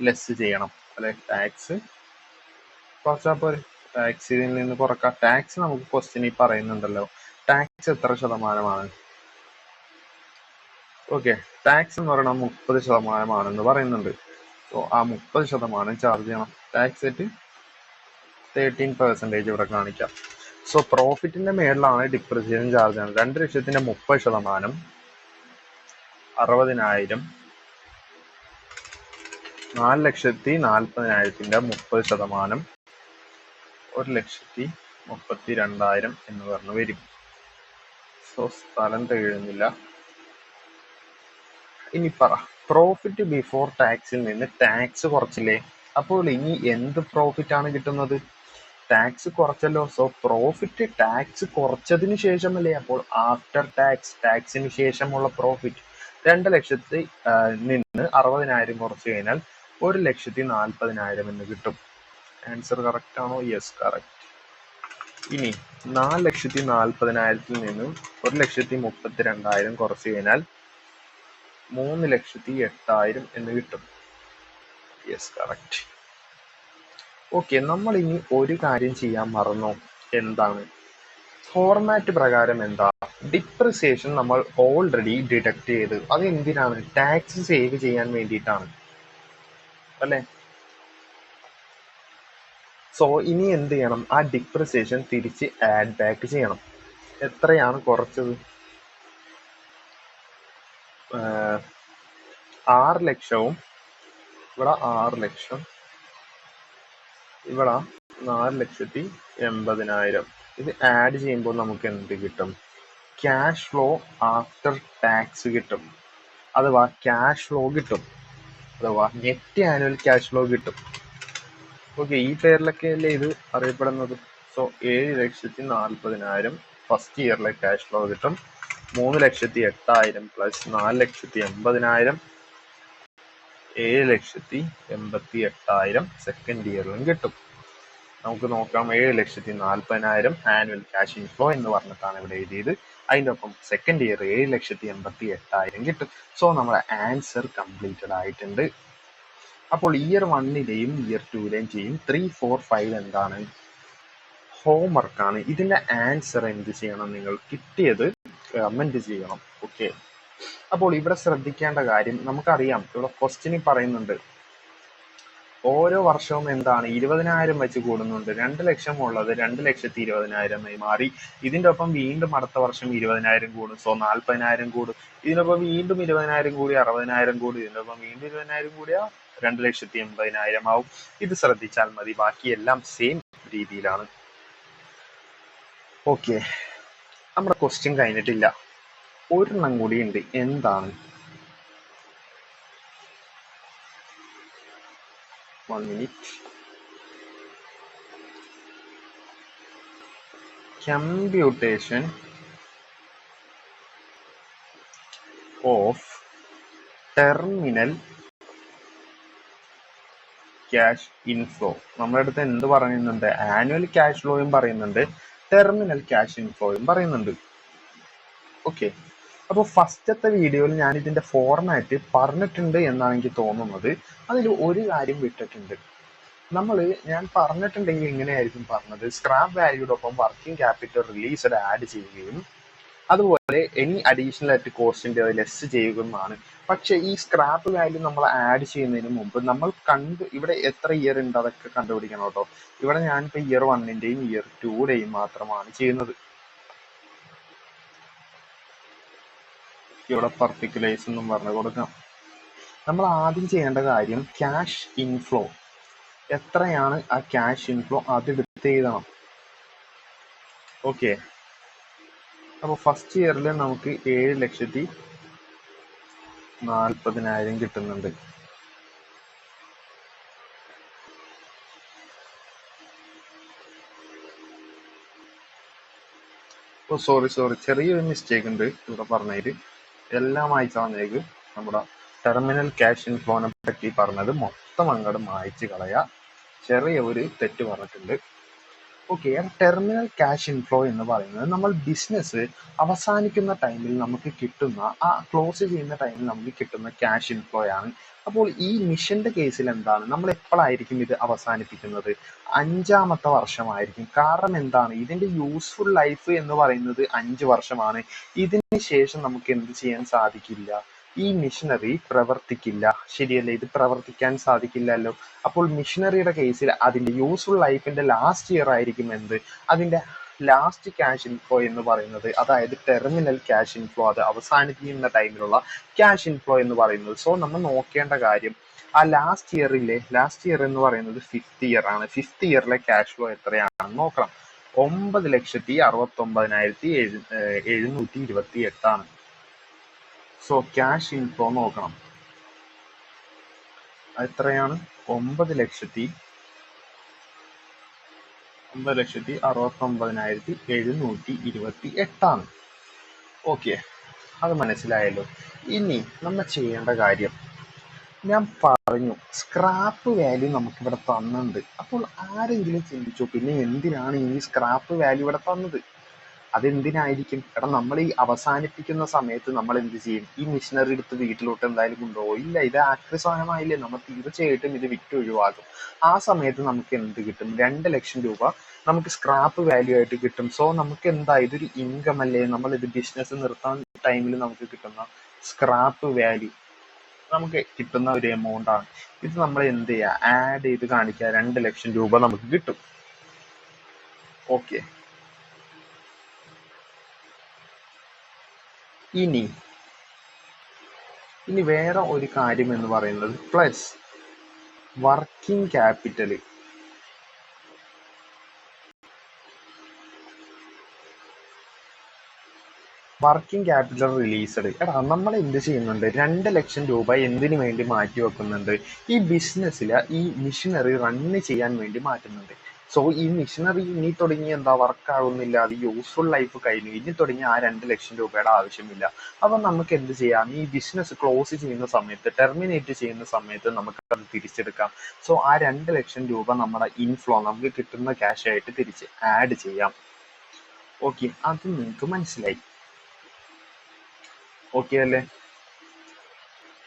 ലെസ് ചെയ്യണം അല്ലെ. ടാക്സ് കുറച്ചപ്പോൾ ടാക്സിൽ നിന്ന് കുറക്കാം. ടാക്സ് നമുക്ക് ക്വസ്റ്റ്യനിൽ പറയുന്നുണ്ടല്ലോ, ടാക്സ് എത്ര ശതമാനമാണ്. ഓക്കെ, ടാക്സ് എന്ന് പറയുന്നത് 30% പറയുന്നുണ്ട്. സോ ആ 30% ചാർജ് ചെയ്യണം. ടാക്സ് ആയിട്ട് 13% ഇവിടെ കാണിക്കാം. സോ പ്രോഫിറ്റിന്റെ മേളിലാണ് ഡിപ്രിസിയേഷൻ ചാർജ് ചെയ്യുന്നത്. 2 ലക്ഷത്തിന്റെ 30% 60,000 4,40,000 30% 1,32,000 എന്ന് പറഞ്ഞു വരും. സോ സ്ഥലം തികയുന്നില്ല. ഇനി പറ, പ്രോഫിറ്റ് ബിഫോർ ടാക്സിൽ നിന്ന് ടാക്സ് കുറച്ചില്ലേ? അപ്പോൾ ഇനി എന്ത് പ്രോഫിറ്റ് ആണ് കിട്ടുന്നത്? ടാക്സ് കുറച്ചല്ലോ. സോ പ്രോഫിറ്റ് ടാക്സ് കുറച്ചതിന് ശേഷമല്ലേ, അപ്പോൾ ആഫ്റ്റർ ടാക്സ്, ടാക്സിന് ശേഷമുള്ള പ്രോഫിറ്റ് 2,00,000 നിന്ന് 60,000 കുറച്ച് കഴിഞ്ഞാൽ 1,40,000 എന്ന് കിട്ടും. ആൻസർ കറക്റ്റ് ആണോ? Yes, correct. ഇനി 4,40,000 നിന്നും 1,32,000 കുറച്ച് കഴിഞ്ഞാൽ 3,08,000 എന്ന് കിട്ടും. Yes, correct. ഓക്കെ, നമ്മൾ ഇനി ഒരു കാര്യം ചെയ്യാൻ മറന്നോ? എന്താണ്? ഫോർമാറ്റ് പ്രകാരം എന്താ, ഡിപ്രിസിയേഷൻ നമ്മൾ ഓൾറെഡി ഡിഡക്ട് ചെയ്ത്. അത് എന്തിനാണ്? ടാക്സ് സേവ് ചെയ്യാൻ വേണ്ടിയിട്ടാണ് അല്ലേ? സോ ഇനി എന്ത് ചെയ്യണം? ആ ഡിപ്രിസിയേഷൻ തിരിച്ച് ആഡ് ബാക്ക് ചെയ്യണം. എത്രയാണ് കുറച്ചത്? 6 ലക്ഷവും ഇവിടെ 6 ലക്ഷം, ഇവിടെ 4,80,000. ഇത് ആഡ് ചെയ്യുമ്പോൾ നമുക്ക് എന്ത് കിട്ടും? ക്യാഷ് ഫ്ലോ ആഫ്റ്റർ ടാക്സ് കിട്ടും, അഥവാ ക്യാഷ് ഫ്ലോ കിട്ടും, അഥവാ നെറ്റ് ആനുവൽ ക്യാഷ് ഫ്ലോ കിട്ടും. ഓക്കെ, ഈ പേരിലൊക്കെ അല്ലേ ഇത് അറിയപ്പെടുന്നത്. സോ 7,40,000 ഫസ്റ്റ് ഇയറിലെ ക്യാഷ് ഫ്ലോ കിട്ടും. 3,08,000 പ്ലസ് 4,80,000 7,88,000 സെക്കൻഡ് ഇയറിലും കിട്ടും. നമുക്ക് നോക്കാം. 7,40,000 ആനുവൽ ക്യാഷ് ഇൻഫ്ലോ എന്ന് പറഞ്ഞിട്ടാണ് ഇവിടെ എഴുതിയത്. അതിൻ്റെ ഒപ്പം സെക്കൻഡ് ഇയർ 7,88,000 കിട്ടും. സോ നമ്മുടെ ആൻസർ കംപ്ലീറ്റഡ് ആയിട്ടുണ്ട്. അപ്പോൾ ഇയർ 1ലെയും ഇയർ 2ലെയും ചെയ്യും. 3, 4, 5 എന്താണ്? ഹോംവർക്കാണ്. ഇതിന്റെ ആൻസർ എന്ത് ചെയ്യണം? നിങ്ങൾ കിട്ടിയത് കമന്റ് ചെയ്യണം. ഓക്കെ, അപ്പോൾ ഇവിടെ ശ്രദ്ധിക്കേണ്ട കാര്യം, നമുക്കറിയാം ഇവിടെ ക്വസ്റ്റ്യനിൽ പറയുന്നുണ്ട് ഓരോ വർഷവും എന്താണ് 20,000 വെച്ച് കൂടുന്നുണ്ട്. 2 ലക്ഷം ഉള്ളത് 2,20,000 മാറി. ഇതിന്റെ ഒപ്പം വീണ്ടും അടുത്ത വർഷം 20,000 കൂടും. സോ 40,000 കൂടും. ഇതിനൊപ്പം വീണ്ടും 20,000 കൂടി 60,000 കൂടും. ഇതിനൊപ്പം വീണ്ടും 20,000 കൂടിയാ 2,80,000 ആവും. ഇത് ശ്രദ്ധിച്ചാൽ മതി. ബാക്കിയെല്ലാം സെയിം രീതിയിലാണ്. ഓക്കെ, നമ്മുടെ ക്വസ്റ്റ്യൻ കഴിഞ്ഞിട്ടില്ല. ഒരെണ്ണം കൂടി ഉണ്ട്. എന്താണ്? 1 minute. Computation of terminal cash inflow. നമ്മുടെ അടുത്ത് എന്ത് പറയുന്നുണ്ട്? ആനുവൽ ക്യാഷ് ഫ്ലോയും പറയുന്നുണ്ട്, ടെർമിനൽ ക്യാഷ് ഇൻഫ്ലോയും പറയുന്നുണ്ട്. ഓക്കെ, അപ്പോൾ ഫസ്റ്റത്തെ വീഡിയോയിൽ ഞാൻ ഇതിന്റെ ഫോർമാറ്റ് പറഞ്ഞിട്ടുണ്ട് എന്നാണ് എനിക്ക് തോന്നുന്നത്. അതിൽ ഒരു കാര്യം വിട്ടിട്ടുണ്ട്. ഞാൻ പറഞ്ഞിട്ടുണ്ടെങ്കിൽ ഇങ്ങനെയായിരിക്കും പറഞ്ഞത്: സ്ക്രാപ്പ് വാല്യൂടൊപ്പം വർക്കിംഗ് ക്യാപിറ്റൽ റിലീസ്ഡ് ആഡ് ചെയ്യുകയും അതുപോലെ എനി അഡീഷണൽ ആയിട്ട് കോസ്റ്റിന്റെ ലെസ് ചെയ്യുകയുമാണ്. പക്ഷെ ഈ സ്ക്രാപ്പ് വാല്യൂ നമ്മൾ ആഡ് ചെയ്യുന്നതിന് മുമ്പ് നമ്മൾ ഇവിടെ എത്ര ഇയർ ഉണ്ട് അതൊക്കെ കണ്ടുപിടിക്കണം കേട്ടോ. ഇവിടെ ഞാനിപ്പോൾ ഇയർ 1ന്റെയും ഇയർ 2ടെയും മാത്രമാണ് ചെയ്യുന്നത്. ഇവിടെ പർട്ടിക്കുലേഴ്സ് എന്നും പറഞ്ഞു കൊടുക്കാം. നമ്മൾ ആദ്യം ചെയ്യേണ്ട കാര്യം ക്യാഷ് ഇൻഫ്ലോ എത്രയാണ്, ആ ക്യാഷ് ഇൻഫ്ലോ അതെടുത്ത് എഴുതണം. ഓക്കെ, അപ്പോൾ ഫസ്റ്റ് ഇയറിൽ നമുക്ക് 7,40,000 കിട്ടുന്നുണ്ട്. ഓ സോറി, ചെറിയൊരു മിസ്റ്റേക്ക് ഉണ്ട് ഇവിടെ പറഞ്ഞതിൽ. എല്ലാം വായിച്ചാന്നേക്ക് നമ്മുടെ ടെർമിനൽ ക്യാഷ് ഇൻഫ്ലോനെ പറ്റി പറഞ്ഞത് മൊത്തം അങ്ങോട്ട് മായ്ച്ച് കളയാ. ചെറിയ ഒരു തെറ്റ് പറഞ്ഞിട്ടുണ്ട്. ഓക്കെ, ടെർമിനൽ ക്യാഷ് ഇൻഫ്ലോ എന്ന് പറയുന്നത് നമ്മൾ ബിസിനസ് അവസാനിക്കുന്ന ടൈമിൽ നമുക്ക് കിട്ടുന്ന, ആ ക്ലോസ് ചെയ്യുന്ന ടൈമിൽ നമുക്ക് കിട്ടുന്ന ക്യാഷ് ഇൻഫ്ലോ ആണ്. അപ്പോൾ ഈ മിഷന്റെ കേസിൽ എന്താണ്, നമ്മൾ എപ്പോഴായിരിക്കും ഇത് അവസാനിപ്പിക്കുന്നത്? 5ാമത്തെ വർഷമായിരിക്കും. കാരണം എന്താണ്, ഇതിന്റെ യൂസ്ഫുൾ ലൈഫ് എന്ന് പറയുന്നത് 5 വർഷമാണ്. ഇതിന് ശേഷം നമുക്ക് എന്ത് ചെയ്യാൻ സാധിക്കില്ല? ഈ മിഷനറി പ്രവർത്തിക്കില്ല. ശരിയല്ലേ? ഇത് പ്രവർത്തിക്കാൻ സാധിക്കില്ലല്ലോ. അപ്പോൾ മിഷനറിയുടെ കേസിൽ അതിന്റെ യൂസ്ഫുൾ ലൈഫിന്റെ ലാസ്റ്റ് ഇയർ ആയിരിക്കും എന്ത്, അതിന്റെ ലാസ്റ്റ് ക്യാഷ് ഇൻഫ്ലോ എന്ന് പറയുന്നത്. അതായത് ടെർമിനൽ ക്യാഷ് ഇൻഫ്ലോ, അത് അവസാനിപ്പിക്കുന്ന ടൈമിലുള്ള ക്യാഷ് ഇൻഫ്ലോ എന്ന് പറയുന്നത്. സോ നമ്മൾ നോക്കേണ്ട കാര്യം ആ ലാസ്റ്റ് ഇയർ എന്ന് പറയുന്നത് 5th ഇയർ ആണ്. 5th ഇയറിലെ ക്യാഷ് ഫ്ലോ എത്രയാണെന്ന് നോക്കണം. 9,60,61,728 സോ ക്യാഷ് ഇൻഫ്ലോ നോക്കണം. എത്രയാണ്? 9,60,61,728. ഓക്കെ, അത് മനസ്സിലായല്ലോ. ഇനി നമ്മൾ ചെയ്യേണ്ട കാര്യം, ഞാൻ പറഞ്ഞു സ്ക്രാപ്പ് വാല്യൂ നമുക്കിവിടെ തന്നിട്ടുണ്ട്. അപ്പോൾ ആരെങ്കിലും ചിന്തിച്ചു പിന്നെ എന്തിനാണ് ഈ സ്ക്രാപ്പ് വാല്യൂ ഇവിടെ തന്നത്? അതെന്തിനായിരിക്കും? എടാ, നമ്മൾ ഈ അവസാനിപ്പിക്കുന്ന സമയത്ത് നമ്മൾ എന്ത് ചെയ്യും? ഈ മിഷനറി എടുത്ത് വീട്ടിലോട്ട് എന്തായാലും കൊണ്ടുപോകും? ഇല്ല, ഇത് ആക്രി സാധനമായില്ലേ, നമ്മൾ തീർച്ചയായിട്ടും ഇത് വിറ്റ് ഒഴിവാക്കും. ആ സമയത്ത് നമുക്ക് എന്ത് കിട്ടും? 2 ലക്ഷം രൂപ നമുക്ക് സ്ക്രാപ്പ് വാല്യൂ ആയിട്ട് കിട്ടും. സോ നമുക്ക് എന്താ, ഇതൊരു ഇൻകം അല്ലേ? നമ്മൾ ഇത് ബിസിനസ് നിർത്താൻ ടൈമിൽ നമുക്ക് കിട്ടുന്ന സ്ക്രാപ്പ് വാല്യൂ, നമുക്ക് കിട്ടുന്ന ഒരു എമൗണ്ട് ആണ്. ഇത് നമ്മൾ എന്ത് ചെയ്യുക? ആഡ് ചെയ്ത് കാണിക്കുക. 2 ലക്ഷം രൂപ നമുക്ക് കിട്ടും. ഓക്കെ, ഇനി വേറെ ഒരു കാര്യം എന്ന് പറയുന്നത് plus working capital. Working capital released. എടാ, നമ്മൾ എന്ത് ചെയ്യുന്നുണ്ട്? 2 ലക്ഷം രൂപ എന്തിനു വേണ്ടി മാറ്റി വെക്കുന്നുണ്ട്? ഈ ബിസിനസ്സിൽ ഈ മിഷനറി റണ്ണ് ചെയ്യാൻ വേണ്ടി മാറ്റുന്നുണ്ട്. സോ ഈ മിഷനറി ഇനി തുടങ്ങി എന്താ വർക്കാകുന്നില്ല, അത് യൂസ്ഫുൾ ലൈഫ് കഴിഞ്ഞു, ഇനി തുടങ്ങി ആ 2 ലക്ഷം രൂപയുടെ ആവശ്യമില്ല. അപ്പൊ നമുക്ക് എന്ത് ചെയ്യാം? ഈ ബിസിനസ് ക്ലോസ് ചെയ്യുന്ന സമയത്ത്, ടെർമിനേറ്റ് ചെയ്യുന്ന സമയത്ത് നമുക്ക് അത് തിരിച്ചെടുക്കാം. സോ ആ 2 ലക്ഷം രൂപ നമ്മുടെ ഇൻഫ്ലോ, നമുക്ക് കിട്ടുന്ന ക്യാഷ് ആയിട്ട് തിരിച്ച് ആഡ് ചെയ്യാം. ഓക്കെ, അത് നിങ്ങൾക്ക് മനസ്സിലായി? ഓക്കെ അല്ലേ?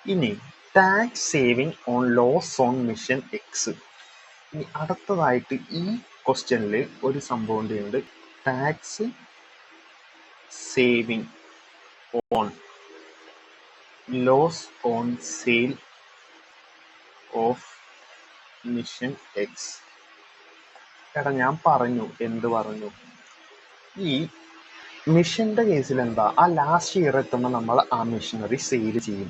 ഇനി tax saving on loss on machine X. ഇനി അടുത്തതായിട്ട് ഈ ക്വസ്റ്റ്യനിൽ ഒരു സംഭവം ഉണ്ട്. Tax saving on loss on sale of machine X. എടാ, ഞാൻ പറഞ്ഞു, എന്ത് പറഞ്ഞു? ഈ മിഷന്റെ കേസിൽ എന്താ, ആ ലാസ്റ്റ് ഇയർ എത്തുമ്പോൾ നമ്മൾ ആ മെഷീനറി സെയിൽ ചെയ്യും.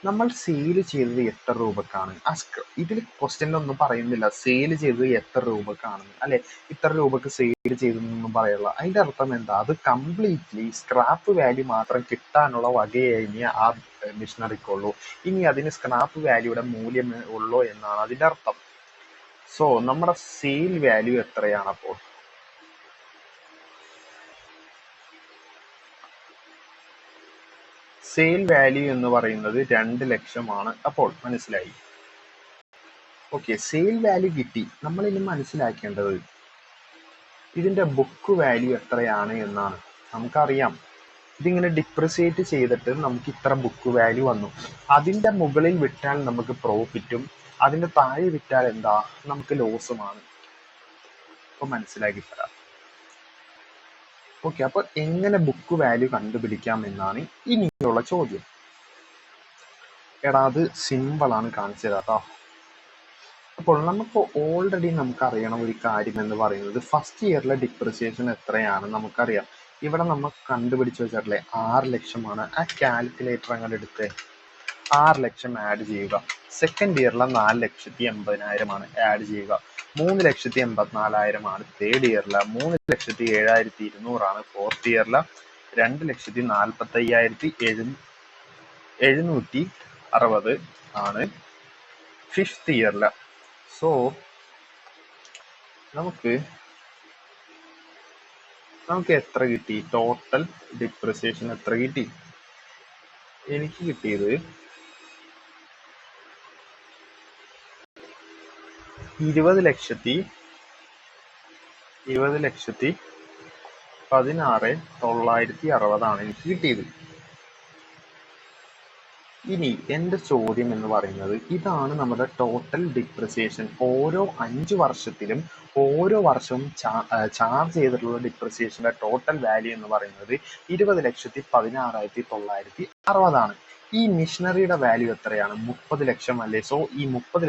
നമ്മൾ സെയിൽ ചെയ്തത് എത്ര രൂപക്കാണ്? ഇതിൽ ക്വസ്റ്റ്യനിലൊന്നും പറയുന്നില്ല സെയിൽ ചെയ്തത് എത്ര രൂപക്കാണെന്ന്, അല്ലെ ഇത്ര രൂപക്ക് സെയിൽ ചെയ്തെന്നൊന്നും പറയുള്ള. അതിന്റെ അർത്ഥം എന്താ? അത് കംപ്ലീറ്റ്ലി സ്ക്രാപ്പ് വാല്യൂ മാത്രം കിട്ടാനുള്ള വകയായി ആ മെഷീനറിക്കുള്ളൂ. ഇനി അതിന് സ്ക്രാപ്പ് വാല്യൂയുടെ മൂല്യം ഉള്ളൂ എന്നാണ് അതിന്റെ അർത്ഥം. സോ നമ്മുടെ സെയിൽ വാല്യൂ എത്രയാണ്? അപ്പോൾ സെയിൽ വാല്യൂ എന്ന് പറയുന്നത് 2 ലക്ഷമാണ്. അപ്പോൾ മനസ്സിലായി? ഓക്കെ, സെയിൽ വാല്യൂ കിട്ടി. നമ്മൾ ഇനി മനസ്സിലാക്കേണ്ടത് ഇതിന്റെ ബുക്ക് വാല്യൂ എത്രയാണ് എന്നാണ്. നമുക്കറിയാം, ഇതിങ്ങനെ ഡിപ്രിസിയേറ്റ് ചെയ്തിട്ട് നമുക്ക് ഇത്ര ബുക്ക് വാല്യൂ വന്നു. അതിന്റെ മുകളിൽ വിറ്റാൽ നമുക്ക് പ്രോഫിറ്റും, അതിന്റെ താഴെ വിറ്റാൽ എന്താ, നമുക്ക് ലോസുമാണ്. അപ്പൊ മനസ്സിലാക്കി തരാം. ഓക്കെ, അപ്പൊ എങ്ങനെ ബുക്ക് വാല്യൂ കണ്ടുപിടിക്കാം എന്നാണ് ഇനിയുള്ള ചോദ്യം. എടാ, അത് സിമ്പിൾ ആണ്, കാണിച്ചു തരാം കേട്ടോ. അപ്പോൾ നമുക്ക് ഓൾറെഡി നമുക്കറിയണം ഒരു കാര്യം എന്ന് പറയുന്നത്, ഫസ്റ്റ് ഇയറിലെ ഡിപ്രിസിയേഷൻ എത്രയാണ് നമുക്കറിയാം. ഇവിടെ നമ്മൾ കണ്ടുപിടിച്ച് വെച്ചിട്ടില്ലേ 6 ലക്ഷമാണ്. ആ കാൽക്കുലേറ്റർ അങ്ങനെ എടുത്ത് 6 ലക്ഷം ആഡ് ചെയ്യുക. സെക്കൻഡ് ഇയറിലെ 4,80,000 ആണ് ആഡ് ചെയ്യുക. 3,84,000 ആണ് തേർഡ് ഇയറിലെ. 3,07,200 ആണ് ഫോർത്ത് ഇയറിലെ. 2,45,760 ആണ് ഫിഫ്ത്ത് ഇയറിലെ. സോ നമുക്ക് എത്ര കിട്ടി? ടോട്ടൽ ഡിപ്രിസിയേഷൻ എത്ര കിട്ടി? എനിക്ക് കിട്ടിയത് 20,16,960 ആണ് എനിക്ക് കിട്ടിയത്. ഇനി എന്റെ ചോദ്യം എന്ന് പറയുന്നത്, ഇതാണ് നമ്മുടെ ടോട്ടൽ ഡിപ്രിസിയേഷൻ. ഓരോ 5 വർഷത്തിലും ഓരോ വർഷവും ചാർജ് ചെയ്തിട്ടുള്ള ഡിപ്രിസിയേഷന്റെ ടോട്ടൽ വാല്യൂ എന്ന് പറയുന്നത് 20,16,960 ആണ്. ഈ മിഷനറിയുടെ വാല്യൂ എത്രയാണ്? 30 ലക്ഷം അല്ലേ? സോ ഈ 30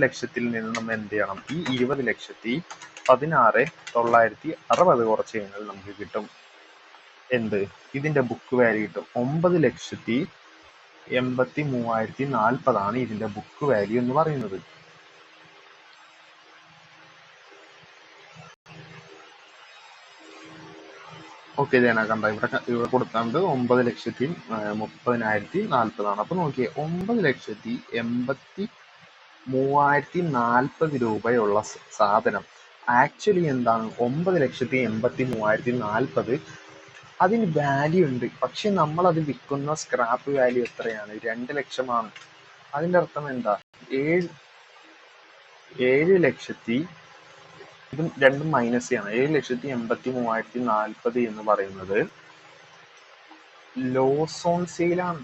ലക്ഷത്തിൽ നിന്ന് നമ്മൾ എന്ത് ചെയ്യണം? ഈ 20,16,960 കുറച്ച് കഴിഞ്ഞാൽ നമുക്ക് കിട്ടും എന്ത്? ഇതിന്റെ ബുക്ക് വാല്യൂ കിട്ടും 9,60,000 83,040 ഇതിന്റെ ബുക്ക് വാല്യൂ എന്ന് പറയുന്നത്. ഓക്കെ, കണ്ട ഇവിടെ കൊടുക്കാണ്ട് 9,30,040 അപ്പൊ നോക്കിയേ, 9,83,040 രൂപയുള്ള സാധനം ആക്ച്വലി എന്താണ്? 9,83,040 അതിന് വാല്യൂ ഉണ്ട്, പക്ഷെ നമ്മൾ അത് വിൽക്കുന്ന സ്ക്രാപ്പ് വാല്യൂ എത്രയാണ്? 2 ലക്ഷമാണ്. അതിന്റെ അർത്ഥം എന്താ? 7 ലക്ഷത്തി, ഇതും രണ്ടും മൈനസ് ചെയ്യണം. 7,83,040 എന്ന് പറയുന്നത് ലോസ് ഓൺ സെയിലാണ്.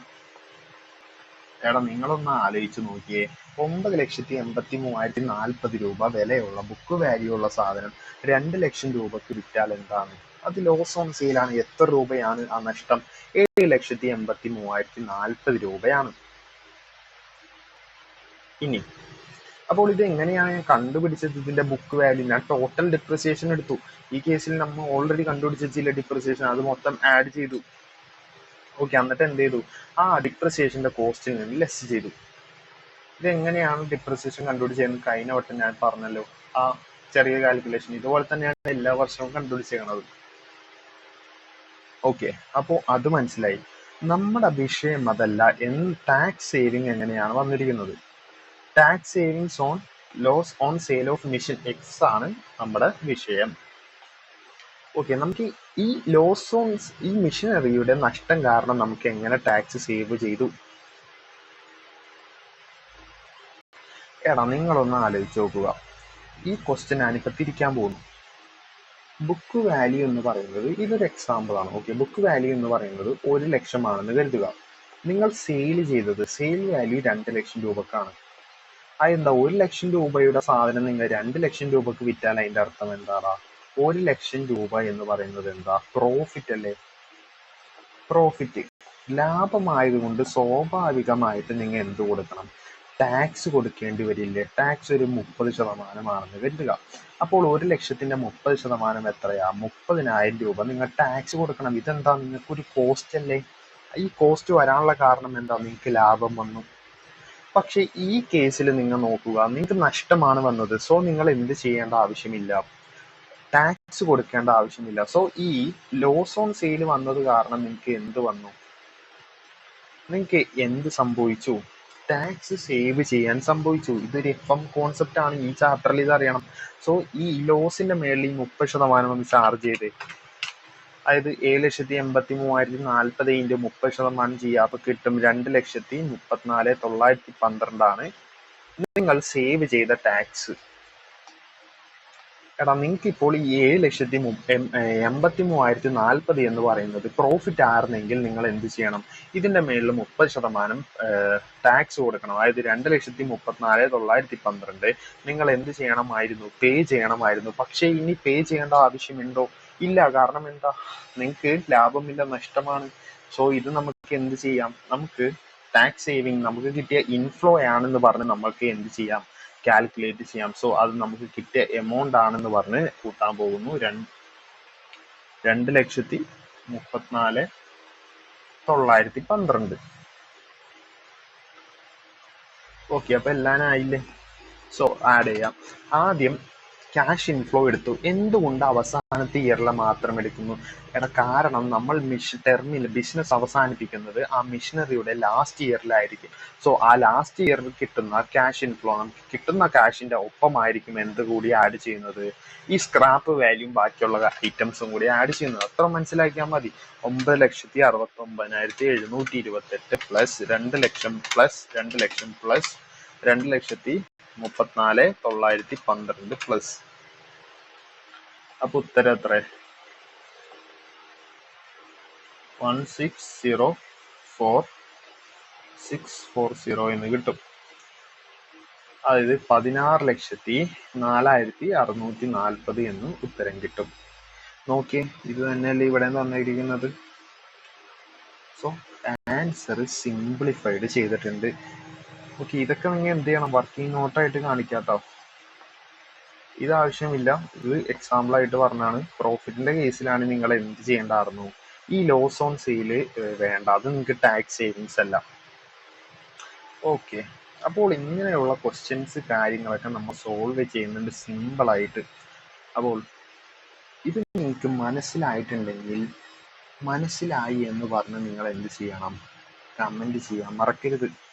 എടാ, നിങ്ങളൊന്ന് ആലോചിച്ച് നോക്കിയേ, 9,83,040 രൂപ വിലയുള്ള ബുക്ക് വാല്യൂ ഉള്ള സാധനം 2 ലക്ഷം രൂപക്ക് വിറ്റാൽ എന്താണ്? അത് ലോസ് ഓൺ സെയിലാണ്. എത്ര രൂപയാണ് ആ നഷ്ടം? 7,83,040 രൂപയാണ്. ഇനി അപ്പോൾ ഇത് എങ്ങനെയാണ് ഞാൻ കണ്ടുപിടിച്ചത്? ഇതിന്റെ ബുക്ക് വാല്യൂ ഞാൻ ടോട്ടൽ ഡിപ്രിസിയേഷൻ എടുത്തു. ഈ കേസിൽ നമ്മൾ ഓൾറെഡി കണ്ടുപിടിച്ചില്ല ഡിപ്രിസിയേഷൻ, അത് മൊത്തം ആഡ് ചെയ്തു. ഓക്കെ, എന്നിട്ട് എന്ത് ചെയ്തു? ആ ഡിപ്രിസിയേഷന്റെ കോസ്റ്റിൽ നിന്ന് ലെസ് ചെയ്തു. ഇതെങ്ങനെയാണ് ഡിപ്രിസിയേഷൻ കണ്ടുപിടിച്ചതെന്ന് കഴിഞ്ഞ വട്ടം ഞാൻ പറഞ്ഞല്ലോ, ആ ചെറിയ കാൽക്കുലേഷൻ. ഇതുപോലെ തന്നെയാണ് എല്ലാ വർഷവും കണ്ടുപിടിച്ചേക്കണത്. ഓക്കെ, അപ്പോൾ അത് മനസ്സിലായി. നമ്മുടെ വിഷയം അതല്ല. ടാക്സ് സേവിങ് എങ്ങനെയാണ് വന്നിരിക്കുന്നത്? Tax savings on loss on sale of machine X ആണ് നമ്മുടെ വിഷയം. ഓക്കെ, നമുക്ക് ഈ ലോസ് ഓൺ ഈ മെഷീനറിയുടെ നഷ്ടം കാരണം നമുക്ക് എങ്ങനെ ടാക്സ് സേവ് ചെയ്തു? എടാ, നിങ്ങളൊന്ന് ആലോചിച്ച് നോക്കുക. ഈ ക്വസ്റ്റ്യൻ ഞാനിപ്പോൾ തിരിക്കാൻ പോകുന്നു. ബുക്ക് വാല്യൂ എന്ന് പറയുന്നത്, ഇതൊരു എക്സാമ്പിൾ ആണ്. ഓക്കെ, ബുക്ക് വാല്യൂ എന്ന് പറയുന്നത് 1 ലക്ഷമാണെന്ന് കരുതുക. നിങ്ങൾ സെയിൽ ചെയ്തത്, സെയിൽ വാല്യൂ 2 ലക്ഷം രൂപക്കാണ്. അതെന്താ? 1 ലക്ഷം രൂപയുടെ സാധനം നിങ്ങൾ 2 ലക്ഷം രൂപക്ക് വിറ്റാൽ അതിന്റെ അർത്ഥം എന്താണ്? 1 ലക്ഷം രൂപ എന്ന് പറയുന്നത് എന്താ? പ്രോഫിറ്റ് അല്ലേ? പ്രോഫിറ്റ്, ലാഭമായതുകൊണ്ട് സ്വാഭാവികമായിട്ട് നിങ്ങൾ എന്ത് കൊടുക്കണം? ടാക്സ് കൊടുക്കേണ്ടി വരില്ലേ? ടാക്സ് ഒരു 30% കരുതുക. അപ്പോൾ 1 ലക്ഷത്തിന്റെ 30% എത്രയാ? 30,000 രൂപ നിങ്ങൾ ടാക്സ് കൊടുക്കണം. ഇതെന്താ? നിങ്ങൾക്കൊരു കോസ്റ്റ് അല്ലേ? ഈ കോസ്റ്റ് വരാനുള്ള കാരണം എന്താ? നിങ്ങൾക്ക് ലാഭം വന്നു. പക്ഷെ ഈ കേസിൽ നിങ്ങൾ നോക്കുക, നിങ്ങൾക്ക് നഷ്ടമാണ് വന്നത്. സോ നിങ്ങൾ എന്ത് ചെയ്യേണ്ട ആവശ്യമില്ല? ടാക്സ് കൊടുക്കേണ്ട ആവശ്യമില്ല. സോ ഈ ലോസ് ഓൺ സെയിൽ വന്നത് കാരണം നിങ്ങൾക്ക് എന്ത് വന്നു? നിങ്ങൾക്ക് എന്ത് സംഭവിച്ചു? ടാക്സ് സേവ് ചെയ്യാൻ സംഭവിച്ചു. ഇതൊരു FM കോൺസെപ്റ്റ് ആണ്. ഈ ചാപ്റ്ററിൽ ഇത് അറിയണം. സോ ഈ ലോസിന്റെ മേളിൽ ഈ 30% ഒന്ന് ചാർജ് ചെയ്ത്, അതായത് 7,83,040 ഇൻറ്റു 30% ചെയ്യുക. അപ്പൊ കിട്ടും 2,34,912 ആണ് നിങ്ങൾ സേവ് ചെയ്ത ടാക്സ്. എടാ, നിങ്ങൾക്ക് ഇപ്പോൾ ഈ 7,83,040 എന്ന് പറയുന്നത് പ്രോഫിറ്റ് ആയിരുന്നെങ്കിൽ നിങ്ങൾ എന്ത് ചെയ്യണം? ഇതിന്റെ മേളിൽ 30% ടാക്സ് കൊടുക്കണം. അതായത് 2,34,912 നിങ്ങൾ എന്ത് ചെയ്യണമായിരുന്നു? പേ ചെയ്യണമായിരുന്നു. പക്ഷെ ഇനി പേ ചെയ്യേണ്ട ആവശ്യമുണ്ടോ? ഇല്ല. കാരണം എന്താ? നിങ്ങൾക്ക് ലാഭമില്ല, നഷ്ടമാണ്. സോ ഇത് നമുക്ക് എന്ത് ചെയ്യാം? നമുക്ക് ടാക്സ് സേവിങ് നമുക്ക് കിട്ടിയ ഇൻഫ്ലോ ആണെന്ന് പറഞ്ഞ് നമ്മൾക്ക് എന്ത് ചെയ്യാം? കാൽക്കുലേറ്റ് ചെയ്യാം. സോ അത് നമുക്ക് കിട്ടിയ എമൗണ്ട് ആണെന്ന് പറഞ്ഞ് കൂട്ടാൻ പോകുന്നു. 2,34,912. ഓക്കെ, അപ്പൊ എല്ലാം ആയില്ലേ? സോ ആഡ് ചെയ്യാം. ആദ്യം ക്യാഷ് ഇൻഫ്ലോ എടുത്തു. എന്തുകൊണ്ട് അവസാനത്തെ ഇയറിൽ മാത്രം എടുക്കുന്നു? കാരണം നമ്മൾ ബിസിനസ് അവസാനിപ്പിക്കുന്നത് ആ മിഷനറിയുടെ ലാസ്റ്റ് ഇയറിലായിരിക്കും. സോ ആ ലാസ്റ്റ് ഇയറിൽ കിട്ടുന്ന ക്യാഷ് ഇൻഫ്ലോ, നമുക്ക് കിട്ടുന്ന ക്യാഷിന്റെ ഒപ്പമായിരിക്കും എന്ത് കൂടി ആഡ് ചെയ്യുന്നത്? ഈ സ്ക്രാപ്പ് വാല്യൂം ബാക്കിയുള്ള ഐറ്റംസും കൂടി ആഡ് ചെയ്യുന്നത്. അത്ര മനസ്സിലാക്കിയാൽ മതി. 9,69,728 പ്ലസ് 2 ലക്ഷം പ്ലസ് 2 ലക്ഷം പ്ലസ് 2,34,912 പ്ലസ്. അപ്പൊ ഉത്തരം എത്ര? 1604640 എന്ന് കിട്ടും. അതായത് 16,04,640 എന്ന് ഉത്തരം കിട്ടും. നോക്കിയേ, ഇത് തന്നെയല്ലേ ഇവിടെ തന്നിരിക്കുന്നത്. സോ ആൻസർ സിംപ്ലിഫൈഡ് ചെയ്തിട്ടുണ്ട്. ഓക്കെ, ഇതൊക്കെ നിങ്ങൾ എന്ത് ചെയ്യണം? വർക്കിംഗ് നോട്ടായിട്ട് കാണിക്കാട്ടോ. ഇത് ആവശ്യമില്ല, ഇത് എക്സാമ്പിൾ ആയിട്ട് പറഞ്ഞാണ്. പ്രോഫിറ്റിന്റെ കേസിലാണ് നിങ്ങൾ എന്ത് ചെയ്യേണ്ടായിരുന്നു? ഈ ലോസ് ഓൺ സെയിൽ വേണ്ട, അത് നിങ്ങൾക്ക് ടാക്സ് സേവിങ്സ് അല്ല. ഓക്കെ. അപ്പോൾ ഇങ്ങനെയുള്ള ക്വസ്റ്റ്യൻസ് കാര്യങ്ങളൊക്കെ നമ്മൾ സോൾവ് ചെയ്യുന്നുണ്ട് സിമ്പിളായിട്ട്. അപ്പോൾ ഇത് നിങ്ങൾക്ക് മനസ്സിലായിട്ടുണ്ടെങ്കിൽ മനസ്സിലായി എന്ന് പറഞ്ഞ് നിങ്ങൾ എന്ത് ചെയ്യണം? കമൻറ്റ് ചെയ്യാൻ മറക്കരുത്.